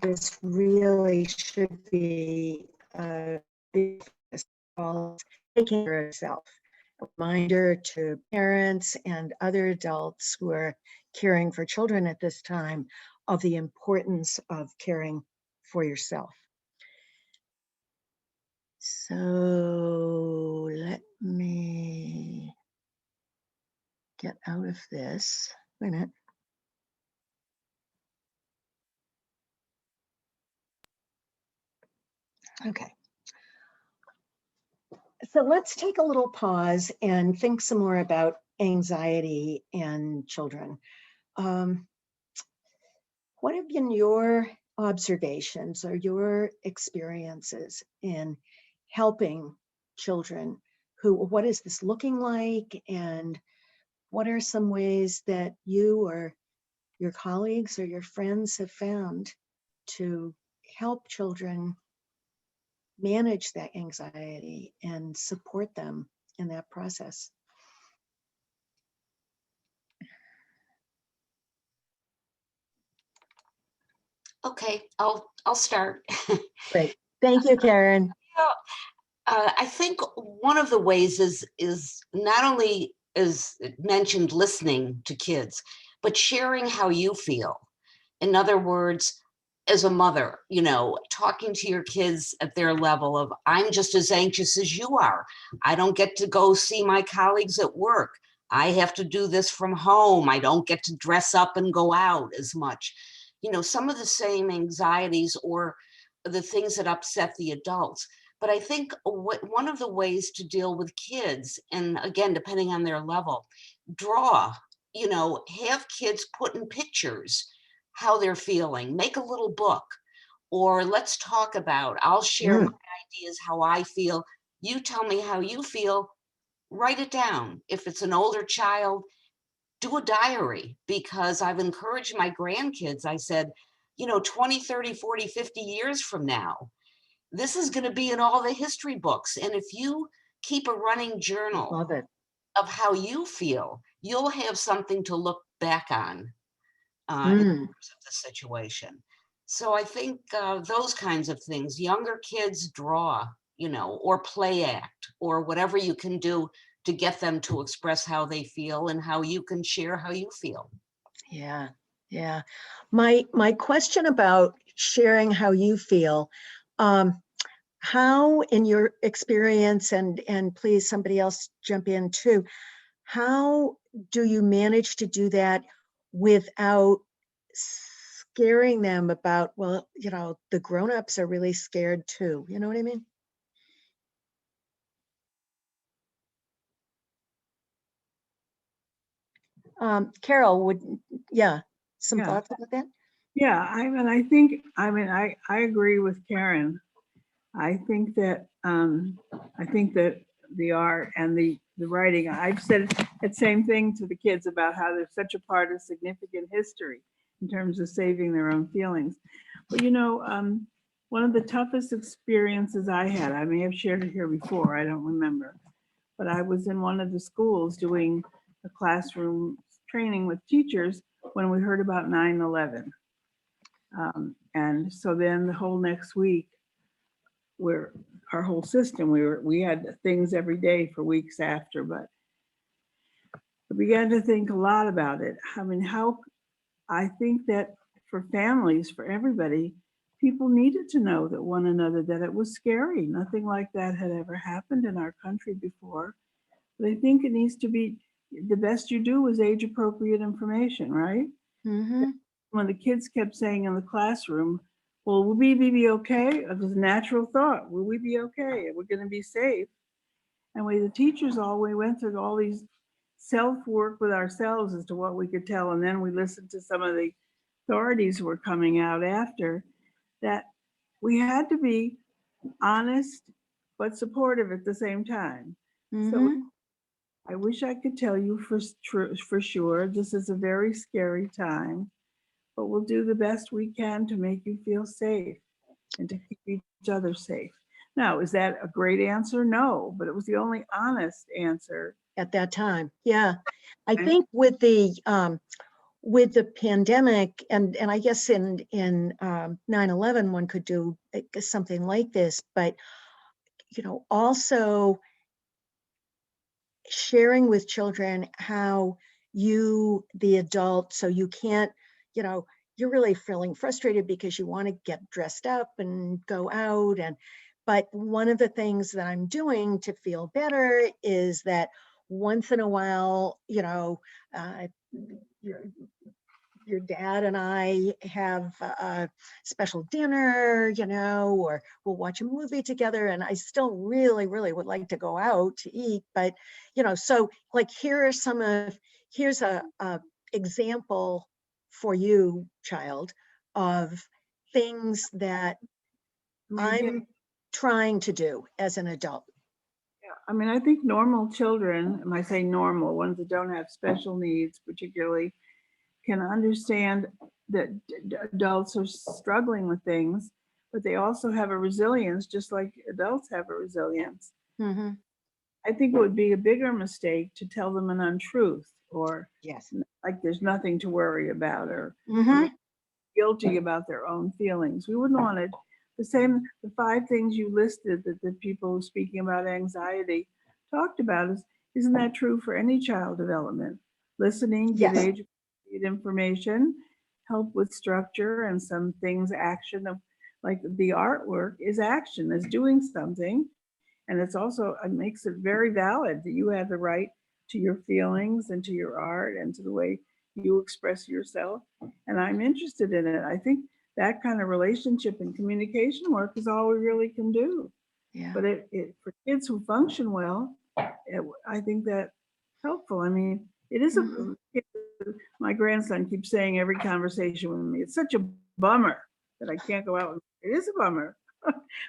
this really should be a big focus, taking care of yourself. A reminder to parents and other adults who are caring for children at this time of the importance of caring for yourself. So let me get out of this. Wait a minute. Okay. So let's take a little pause and think some more about anxiety and children. What have been your observations or your experiences in helping children what is this looking like, and what are some ways that you or your colleagues or your friends have found to help children manage that anxiety and support them in that process? Okay, I'll start. Great. Thank you, Karen. I think one of the ways is not only, as mentioned, listening to kids, but sharing how you feel. In other words, as a mother, you know, talking to your kids at their level of, I'm just as anxious as you are. I don't get to go see my colleagues at work. I have to do this from home. I don't get to dress up and go out as much. You know, some of the same anxieties or the things that upset the adults. But I think one of the ways to deal with kids, and again, depending on their level, draw, you know, have kids put in pictures how they're feeling, make a little book, or let's talk about, I'll share my ideas, how I feel. You tell me how you feel, write it down. If it's an older child, do a diary, because I've encouraged my grandkids. I said, you know, 20, 30, 40, 50 years from now, this is going to be in all the history books. And if you keep a running journal Love it. of how you feel, you'll have something to look back on in terms of the situation. So I think those kinds of things, younger kids draw, you know, or play act, or whatever you can do to get them to express how they feel and how you can share how you feel. Yeah, yeah. My question about sharing how you feel, how in your experience, and please somebody else jump in too, how do you manage to do that without scaring them about, well, you know, the grown-ups are really scared too. You know what I mean? Carol, some Yeah. thoughts about that? Yeah, I agree with Karen. I think that the art and the writing, I've said the same thing to the kids about how they're such a part of significant history in terms of saving their own feelings. But you know, one of the toughest experiences I had, I may have shared it here before, I don't remember, but I was in one of the schools doing a classroom training with teachers when we heard about 9/11. And so then the whole next week, our whole system, we had things every day for weeks after, but I began to think a lot about it. I mean, I think that for families, for everybody, people needed to know that one another, that it was scary. Nothing like that had ever happened in our country before. But I think it needs to be, the best you do is age appropriate information, right? Mm-hmm. When the kids kept saying in the classroom, well, will we be okay? It was a natural thought. Will we be okay? We're going to be safe. And the teachers we went through all these self-work with ourselves as to what we could tell. And then we listened to some of the authorities who were coming out after that. We had to be honest, but supportive at the same time. So I wish I could tell you for sure, this is a very scary time, but we'll do the best we can to make you feel safe and to keep each other safe. Now, is that a great answer? No, but it was the only honest answer at that time. Yeah, I think with the pandemic, and I guess in 9/11 one could do something like this, but you know, also sharing with children how you, the adult, so you can't, you know, you're really feeling frustrated because you want to get dressed up and go out, but one of the things that I'm doing to feel better is that once in a while, you know, your dad and I have a special dinner, you know, or we'll watch a movie together. And I still really, really would like to go out to eat. But, you know, so like here's a example for you, child, of things that I'm trying to do as an adult. I mean, I think normal children, and I say normal, ones that don't have special needs particularly, can understand that adults are struggling with things, but they also have a resilience, just like adults have a resilience. Mm-hmm. I think it would be a bigger mistake to tell them an untruth, or Yes. like there's nothing to worry about, or Mm-hmm. guilty about their own feelings. We wouldn't want it. The 5 things you listed that the people speaking about anxiety talked about isn't that true for any child development? Listening, give Yes. age-appropriate information, help with structure, and some things action of, like the artwork is action, is doing something. And it's also, it makes it very valid that you have the right to your feelings and to your art and to the way you express yourself. And I'm interested in it. I think that kind of relationship and communication work is all we really can do. Yeah. But for kids who function well, I think that's helpful. I mean, it is my grandson keeps saying every conversation with me, it's such a bummer that I can't go out. It is a bummer.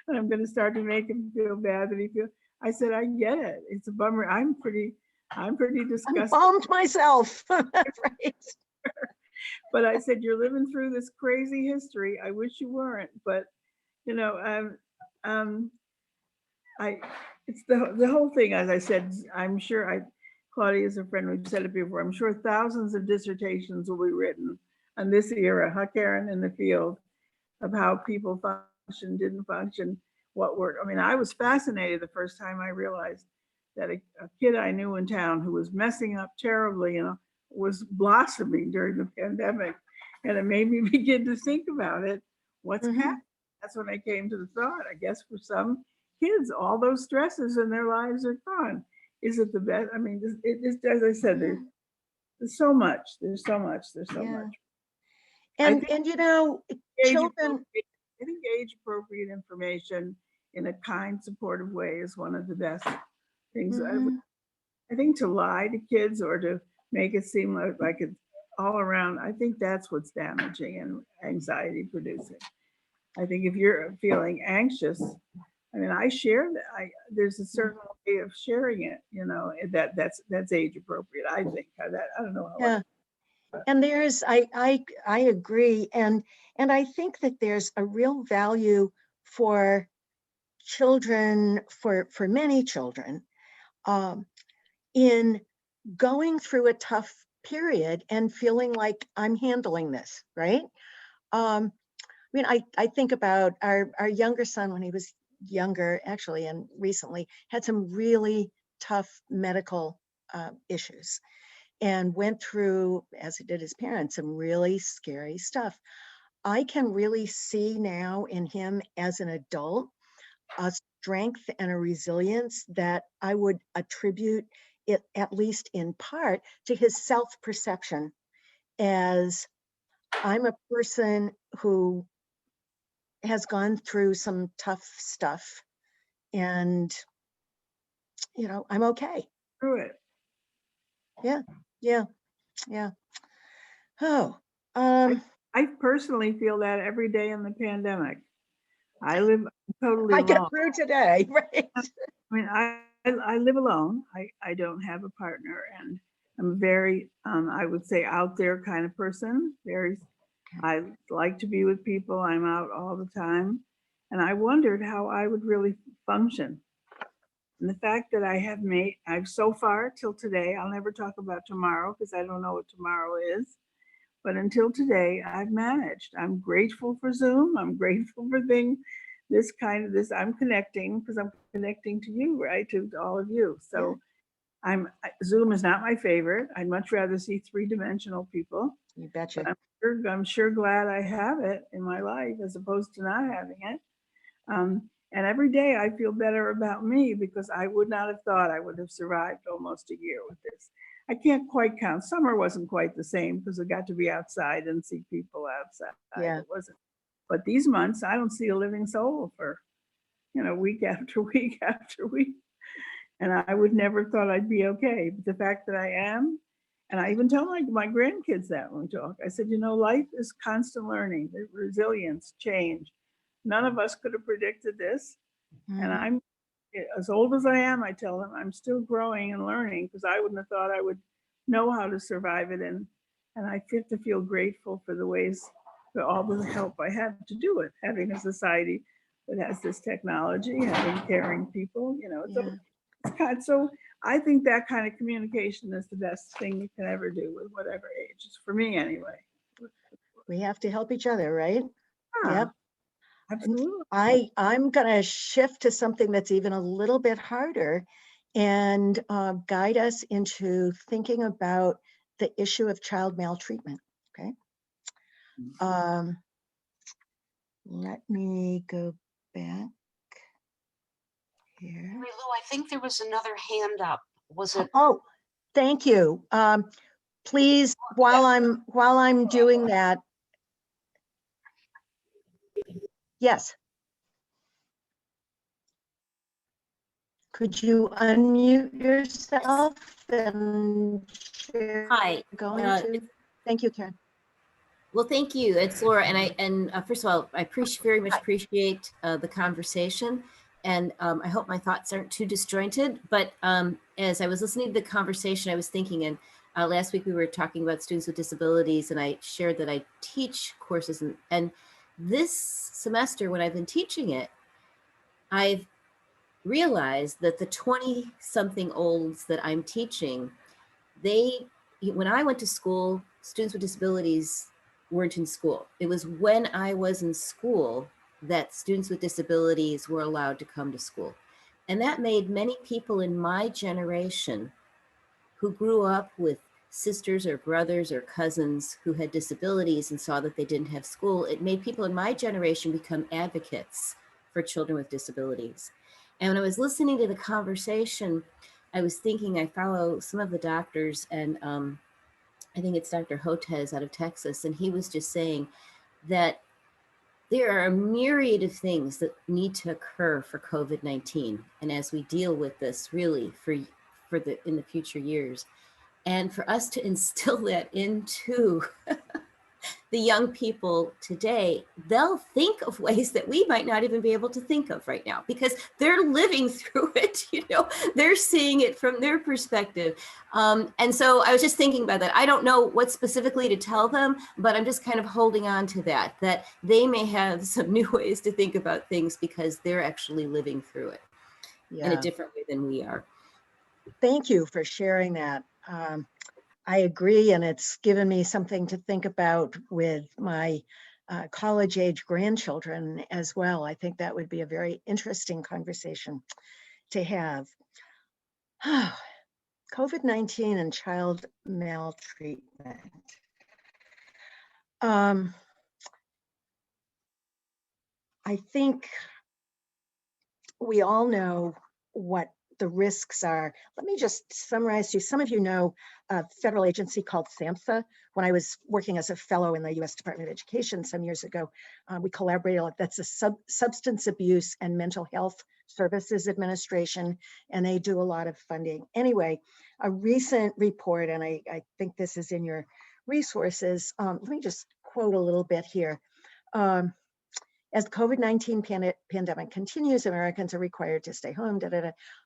And I'm going to start to make him feel bad that he feels. I said, I get it. It's a bummer. I'm pretty disgusted. I'm bummed myself. Right. But I said, you're living through this crazy history. I wish you weren't. But you know, it's the whole thing. As I said, I'm sure Claudia is a friend. We've said it before. I'm sure thousands of dissertations will be written on this era, huh, Karen, in the field of how people function, didn't function, what worked. I mean, I was fascinated the first time I realized that a kid I knew in town who was messing up terribly, you know, was blossoming during the pandemic. And it made me begin to think about it. What's happening? That's when I came to the thought, I guess for some kids, all those stresses in their lives are gone. Is it the best? I mean, as I said, there's so much. There's so much. And you know, children. I think age-appropriate information in a kind, supportive way is one of the best things. I think to lie to kids or to make it seem like it's all around, I think that's what's damaging and anxiety producing. I think if you're feeling anxious, I mean, I share that. There's a certain way of sharing it, you know, that's age appropriate. I think I don't know. Yeah. And there's, I agree. And I think that there's a real value for children, for many children, in going through a tough period and feeling like I'm handling this, right? I mean, I think about our younger son when he was younger, actually, and recently had some really tough medical issues, and went through, as he did his parents, some really scary stuff. I can really see now in him as an adult a strength and a resilience that I would attribute it, at least in part, to his self-perception as I'm a person who has gone through some tough stuff, and you know, I'm okay. Through it. Yeah. Oh, I personally feel that every day in the pandemic. I live totally I alone. get through today, right? I mean, I live alone. I don't have a partner, and I'm very, I would say, out there kind of person. I like to be with people. I'm out all the time, and I wondered how I would really function. And the fact that I've so far till today, I'll never talk about tomorrow because I don't know what tomorrow is. But until today, I've managed. I'm grateful for Zoom. I'm grateful for this. I'm connecting because I'm connecting to you, right? To all of you. So Zoom is not my favorite. I'd much rather see 3-dimensional people. You betcha. But I'm sure glad I have it in my life as opposed to not having it. And every day I feel better about me because I would not have thought I would have survived almost a year with this. I can't quite count. Summer wasn't quite the same because I got to be outside and see people outside. Yeah. It wasn't. But these months, I don't see a living soul for, week after week after week. And I would never thought I'd be okay. But the fact that I am, and I even tell my grandkids that when we talk, I said, life is constant learning, resilience, change. None of us could have predicted this. And as old as I am, I tell them I'm still growing and learning, because I wouldn't have thought I would know how to survive it. And I get to feel grateful for the ways, for all the help I have to do it, having a society that has this technology, having caring people, it's kind of, so I think that kind of communication is the best thing you can ever do with whatever age. It's for me anyway. We have to help each other, right? Yep. Absolutely. I'm going to shift to something that's even a little bit harder and guide us into thinking about the issue of child maltreatment. Okay. Let me go back here. Marilou, I think there was another hand up. Was it? Oh, thank you. Please, while I'm doing that. Yes. Could you unmute yourself and share? Hi. Thank you, Karen. Well, thank you. It's Laura, and first of all, I very much appreciate the conversation, and I hope my thoughts aren't too disjointed. But as I was listening to the conversation, I was thinking, and last week we were talking about students with disabilities, and I shared that I teach courses, and this semester when I've been teaching it, I've realized that the 20-something-olds that I'm teaching, when I went to school, students with disabilities weren't in school. It was when I was in school that students with disabilities were allowed to come to school. And that made many people in my generation who grew up with sisters or brothers or cousins who had disabilities and saw that they didn't have school, it made people in my generation become advocates for children with disabilities. And when I was listening to the conversation, I was thinking, I follow some of the doctors, and I think it's Dr. Hotez out of Texas, and he was just saying that there are a myriad of things that need to occur for COVID-19, and as we deal with this really in the future years, and for us to instill that into the young people today, they'll think of ways that we might not even be able to think of right now, because they're living through it, they're seeing it from their perspective. And so I was just thinking about that. I don't know what specifically to tell them, but I'm just kind of holding on to that they may have some new ways to think about things because they're actually living through it in a different way than we are. Thank you for sharing that. I agree, and it's given me something to think about with my college-age grandchildren as well. I think that would be a very interesting conversation to have. COVID-19 and child maltreatment. I think we all know what the risks are. Let me just summarize to you. Some of you know a federal agency called SAMHSA. When I was working as a fellow in the US Department of Education some years ago, we collaborated. That's a Substance Abuse and Mental Health Services Administration, and they do a lot of funding. Anyway, a recent report, and I think this is in your resources. Let me just quote a little bit here. As the COVID-19 pandemic continues, Americans are required to stay home.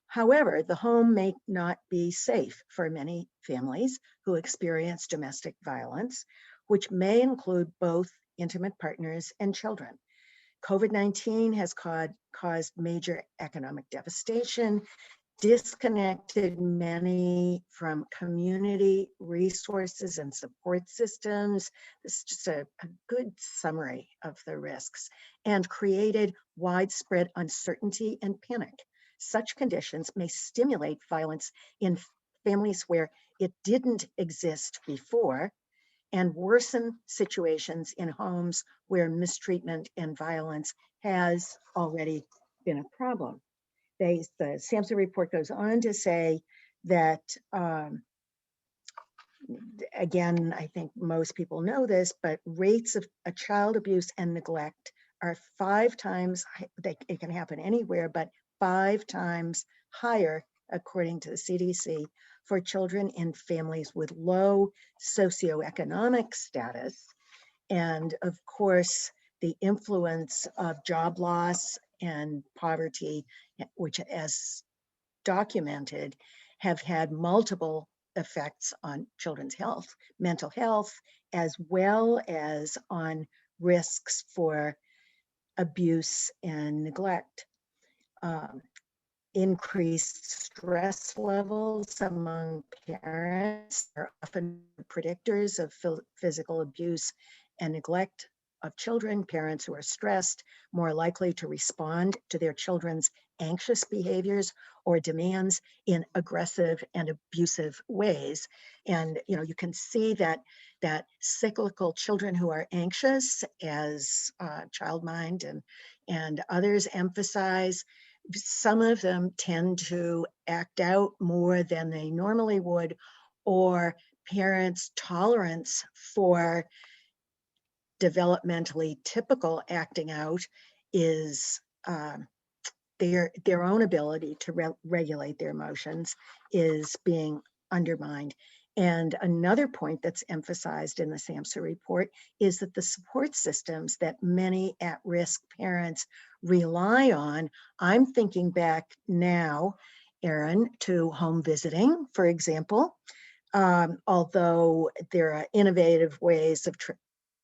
However, the home may not be safe for many families who experience domestic violence, which may include both intimate partners and children. COVID-19 has caused major economic devastation, disconnected many from community resources and support systems. This is just a good summary of the risks, and created widespread uncertainty and panic. Such conditions may stimulate violence in families where it didn't exist before, and worsen situations in homes where mistreatment and violence has already been a problem. The SAMHSA report goes on to say that, again, I think most people know this, but rates of child abuse and neglect are 5 times, it can happen anywhere, but 5 times higher, according to the CDC, for children in families with low socioeconomic status. And of course, the influence of job loss and poverty, which as documented, have had multiple effects on children's health, mental health, as well as on risks for abuse and neglect. Increased stress levels among parents are often predictors of physical abuse and neglect of children. Parents who are stressed more likely to respond to their children's anxious behaviors or demands in aggressive and abusive ways. And you can see that cyclical children who are anxious, as Childmind and others emphasize, some of them tend to act out more than they normally would, or parents' tolerance for developmentally typical acting out is their own ability to regulate their emotions is being undermined. And another point that's emphasized in the SAMHSA report is that the support systems that many at-risk parents rely on, I'm thinking back now, Erin, to home visiting, for example, although there are innovative ways of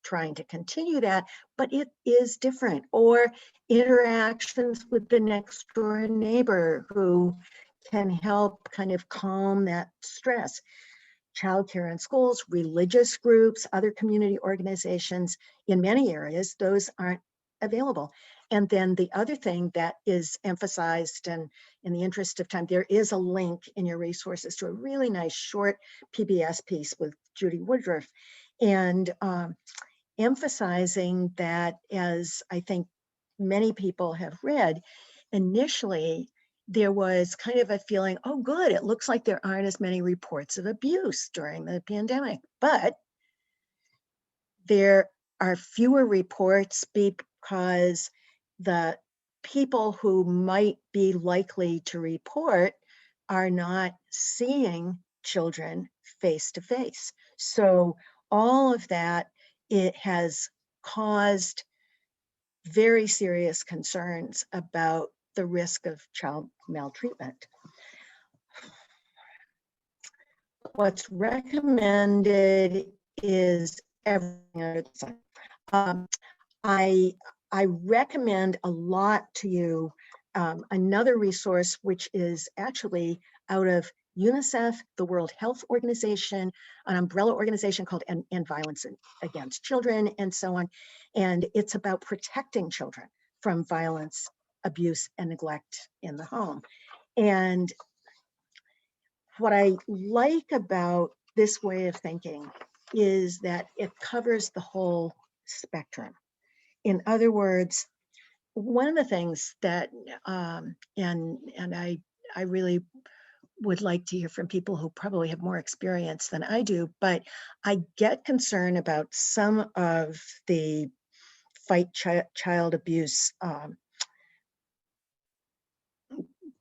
trying to continue that, but it is different. Or interactions with the next door neighbor who can help kind of calm that stress. Childcare in schools, religious groups, other community organizations, in many areas, those aren't available. And then the other thing that is emphasized, and in the interest of time, there is a link in your resources to a really nice short PBS piece with Judy Woodruff, and emphasizing that, as I think many people have read, initially there was kind of a feeling, oh good, it looks like there aren't as many reports of abuse during the pandemic, but there are fewer reports because the people who might be likely to report are not seeing children face to face. So all of that, it has caused very serious concerns about the risk of child maltreatment. What's recommended is everything under the sun. I recommend a lot to you another resource, which is actually out of UNICEF, the World Health Organization, an umbrella organization called End Violence Against Children, and so on. And it's about protecting children from violence, abuse, and neglect in the home. And what I like about this way of thinking is that it covers the whole spectrum. In other words, one of the things that, and I really would like to hear from people who probably have more experience than I do, but I get concerned about some of the fight child abuse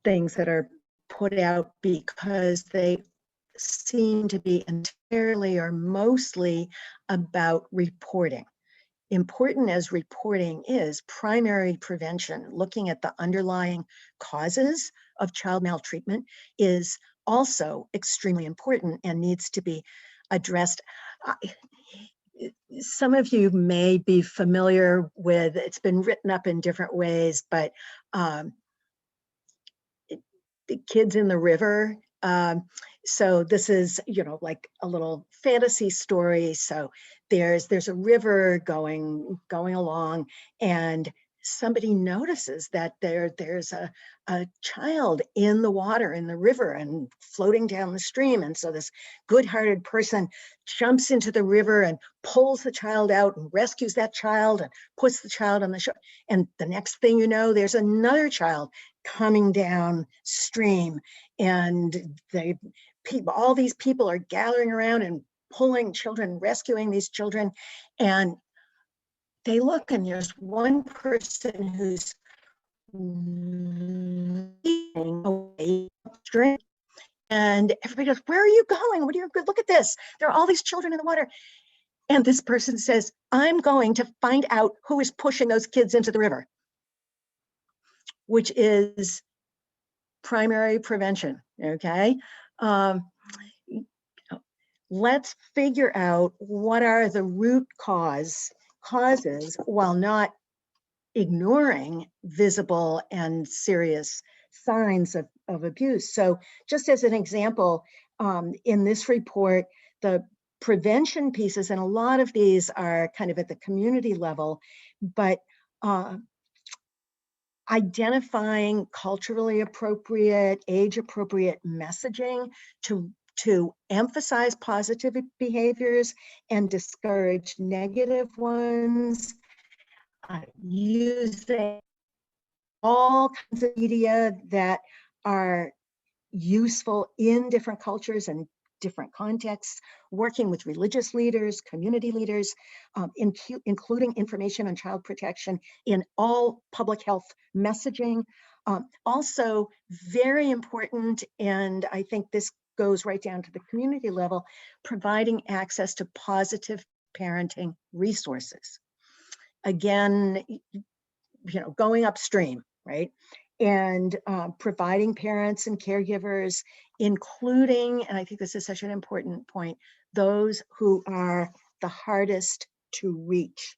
things that are put out because they seem to be entirely or mostly about reporting. Important as reporting is, primary prevention, looking at the underlying causes of child maltreatment, is also extremely important and needs to be addressed. Some of you may be familiar with, it's been written up in different ways, but the kids in the river. So this is, like a little fantasy story. So there's a river going along, and somebody notices that there's a child in the water in the river and floating down the stream. And so this good-hearted person jumps into the river and pulls the child out and rescues that child and puts the child on the shore. And the next thing you know, there's another child coming down stream, and all these people are gathering around and pulling children, rescuing these children. And they look, and there's one person who's leading away upstream. And everybody goes, where are you going? Look at this. There are all these children in the water. And this person says, I'm going to find out who is pushing those kids into the river. which is primary prevention, okay? Let's figure out what are the root causes while not ignoring visible and serious signs of abuse. So just as an example, in this report, the prevention pieces, and a lot of these are kind of at the community level, but identifying culturally appropriate, age appropriate messaging to emphasize positive behaviors and discourage negative ones, using all kinds of media that are useful in different cultures and different contexts, working with religious leaders, community leaders, including information on child protection in all public health messaging. Also very important, and I think this goes right down to the community level, providing access to positive parenting resources. Again, going upstream, right? And providing parents and caregivers, including, and I think this is such an important point, those who are the hardest to reach,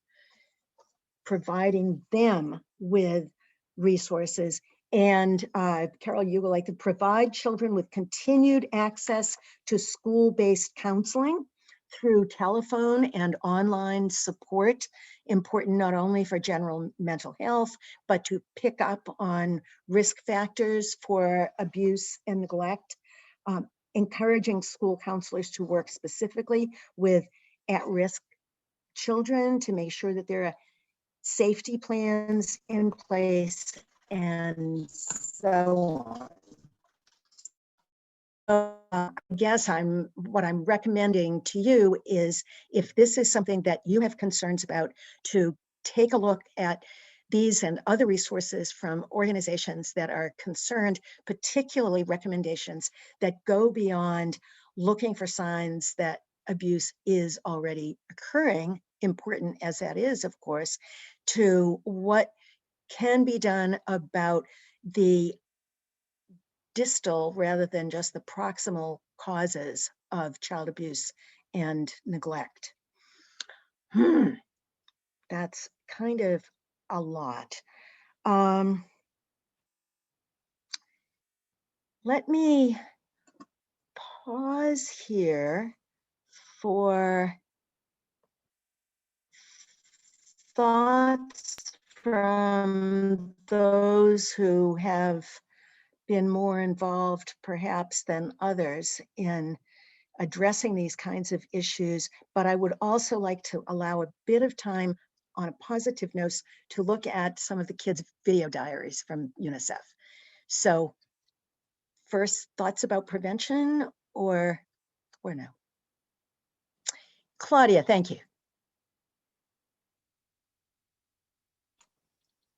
providing them with resources. And Carol, you would like to provide children with continued access to school-based counseling through telephone and online support, important not only for general mental health, but to pick up on risk factors for abuse and neglect, encouraging school counselors to work specifically with at-risk children to make sure that there are safety plans in place, and so on. I guess what I'm recommending to you is, if this is something that you have concerns about, to take a look at these and other resources from organizations that are concerned, particularly recommendations that go beyond looking for signs that abuse is already occurring, important as that is, of course, to what can be done about the distal rather than just the proximal causes of child abuse and neglect. That's kind of a lot. Let me pause here for thoughts from those who have been more involved perhaps than others in addressing these kinds of issues, but I would also like to allow a bit of time on a positive note to look at some of the kids' video diaries from UNICEF. So first, thoughts about prevention or no? Claudia, thank you.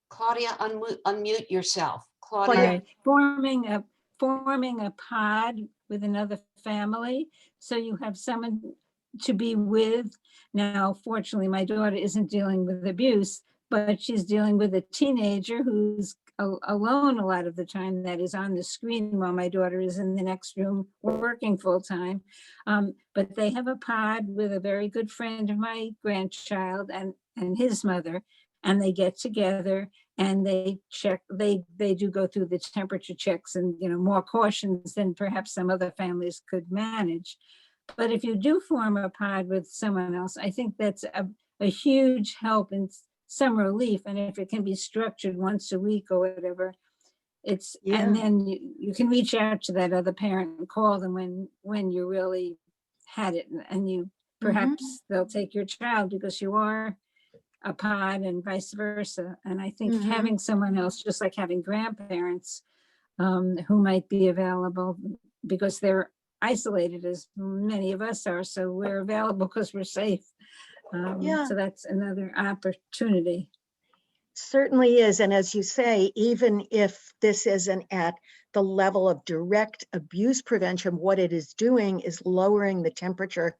Claudia, unmute yourself. Claudia. Forming a pod with another family, so you have someone to be with. Now, fortunately, my daughter isn't dealing with abuse, but she's dealing with a teenager who's alone a lot of the time, that is on the screen while my daughter is in the next room working full time. But they have a pod with a very good friend of my grandchild and his mother, and they get together and they check, they do go through the temperature checks and, more cautions than perhaps some other families could manage. But if you do form a pod with someone else, I think that's a huge help and some relief. And if it can be structured once a week or whatever, it's, and then you can reach out to that other parent and call them when you really had it, and you perhaps they'll take your child because you are a pod and vice versa. And I think having someone else, just like having grandparents who might be available because they're isolated, as many of us are, so we're available because we're safe. So that's another opportunity. Certainly is. And as you say, even if this isn't at the level of direct abuse prevention, what it is doing is lowering the temperature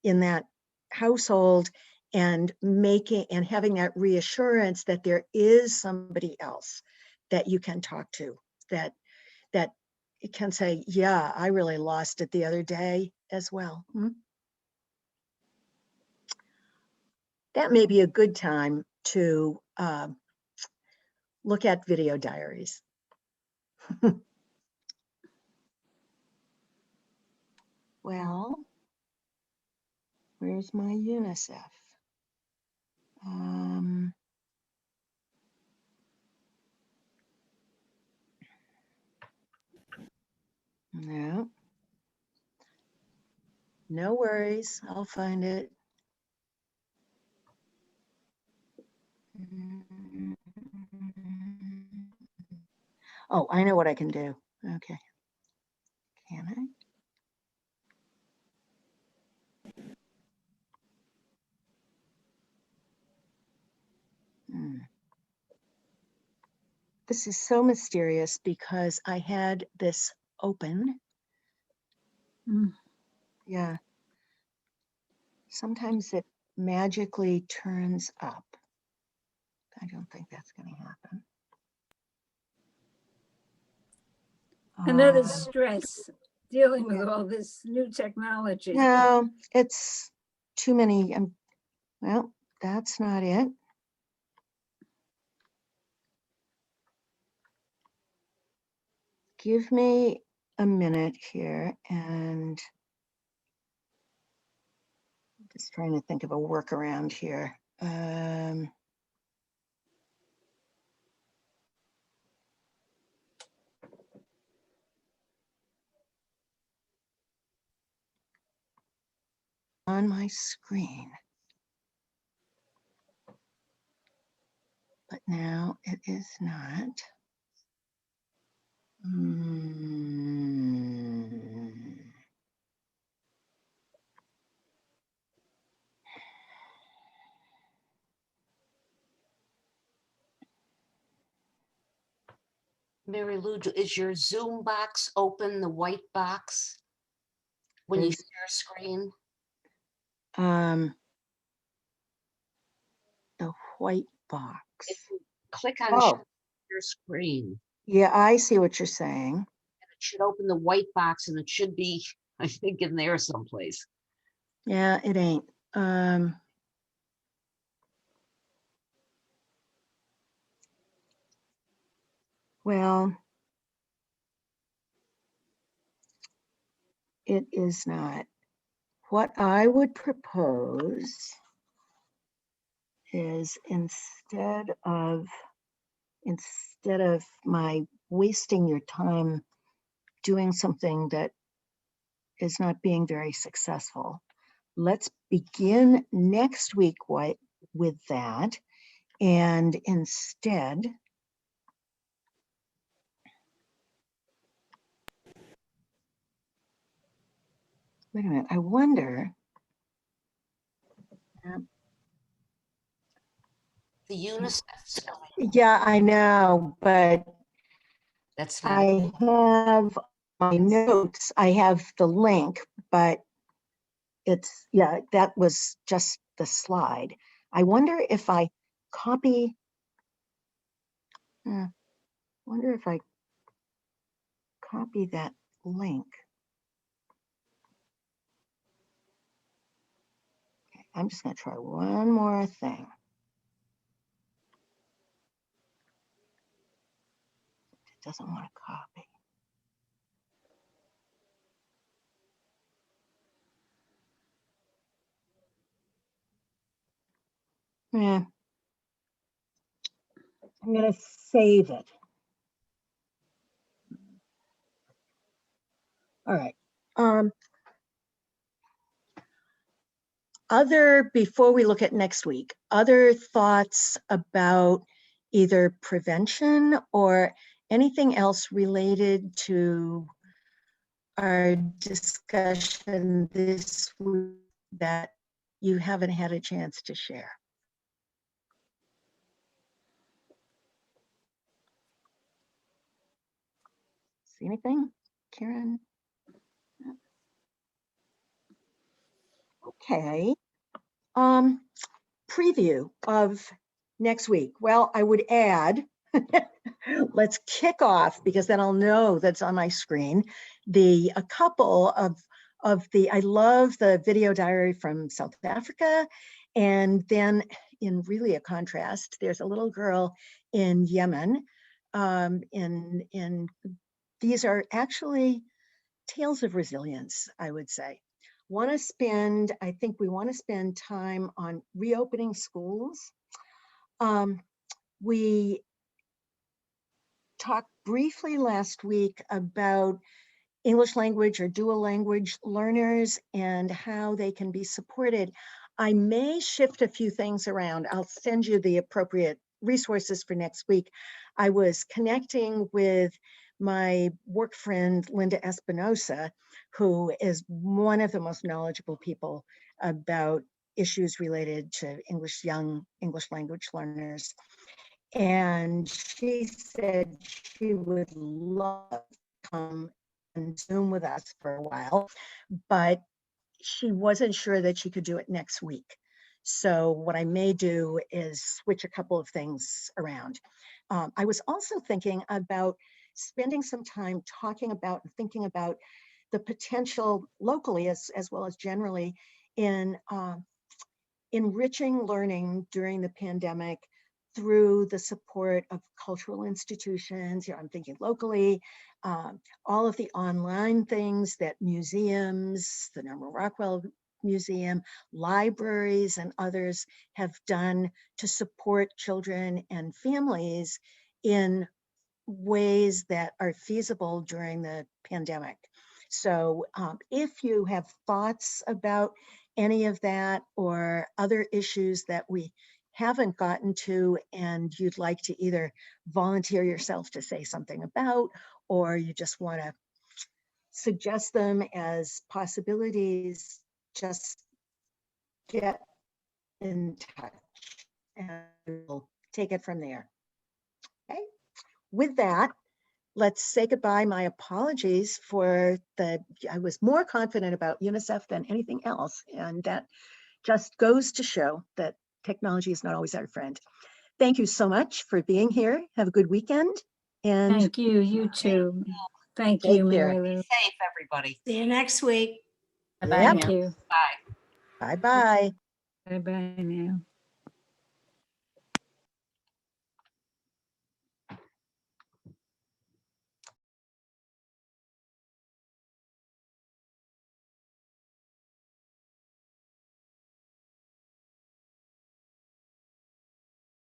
in that household and having that reassurance that there is somebody else that you can talk to, that it can say, yeah, I really lost it the other day as well. That may be a good time to look at video diaries. Well, where's my UNICEF? No. No worries, I'll find it. Oh, I know what I can do. Okay. Can I? This is so mysterious because I had this open. Yeah. Sometimes it magically turns up. I don't think that's going to happen. Another stress dealing with all this new technology. No, it's too many. Well, that's not it. Give me a minute here, and I'm just trying to think of a workaround here. On my screen. But now it is not. Marilou, is your Zoom box open, the white box, when you share a screen? The white box. If you click on your screen. Yeah, I see what you're saying. And it should open the white box, and it should be, I think, in there someplace. Yeah, it ain't. Well, it is not. What I would propose is instead of my wasting your time doing something that is not being very successful, let's begin next week with that. And instead, wait a minute, I wonder. The UNICEF. Yeah, I know, but that's not. I have my notes. I have the link, but it's, yeah, that was just the slide. I wonder if I copy. Wonder if I copy that link. Okay, I'm just going to try one more thing. It doesn't want to copy. Yeah. I'm going to save it. All right. Before we look at next week, other thoughts about either prevention or anything else related to our discussion this week that you haven't had a chance to share? See anything, Karen? Okay. Preview of next week. Well, I would add let's kick off, because then I'll know that's on my screen, a couple of I love the video diary from South Africa. And then in really a contrast, there's a little girl in Yemen. These are actually tales of resilience, I would say. I think we want to spend time on reopening schools. We talked briefly last week about English language or dual language learners and how they can be supported. I may shift a few things around. I'll send you the appropriate resources for next week. I was connecting with my work friend, Linda Espinosa, who is one of the most knowledgeable people about issues related to young English language learners. And she said she would love to come and Zoom with us for a while, but she wasn't sure that she could do it next week. So what I may do is switch a couple of things around. I was also thinking about spending some time talking about and thinking about the potential locally as well as generally in enriching learning during the pandemic through the support of cultural institutions. I'm thinking locally, all of the online things that museums, the Norman Rockwell Museum, libraries, and others have done to support children and families in ways that are feasible during the pandemic. So if you have thoughts about any of that or other issues that we haven't gotten to and you'd like to either volunteer yourself to say something about, or you just want to suggest them as possibilities, just get in touch and we'll take it from there. Okay. With that, let's say goodbye. My apologies for I was more confident about UNICEF than anything else. And that just goes to show that technology is not always our friend. Thank you so much for being here. Have a good weekend. And thank you. You too. Thank you, Marilou. Be safe, everybody. See you next week. Yep. Thank you. Bye. Bye-bye. Bye-bye now.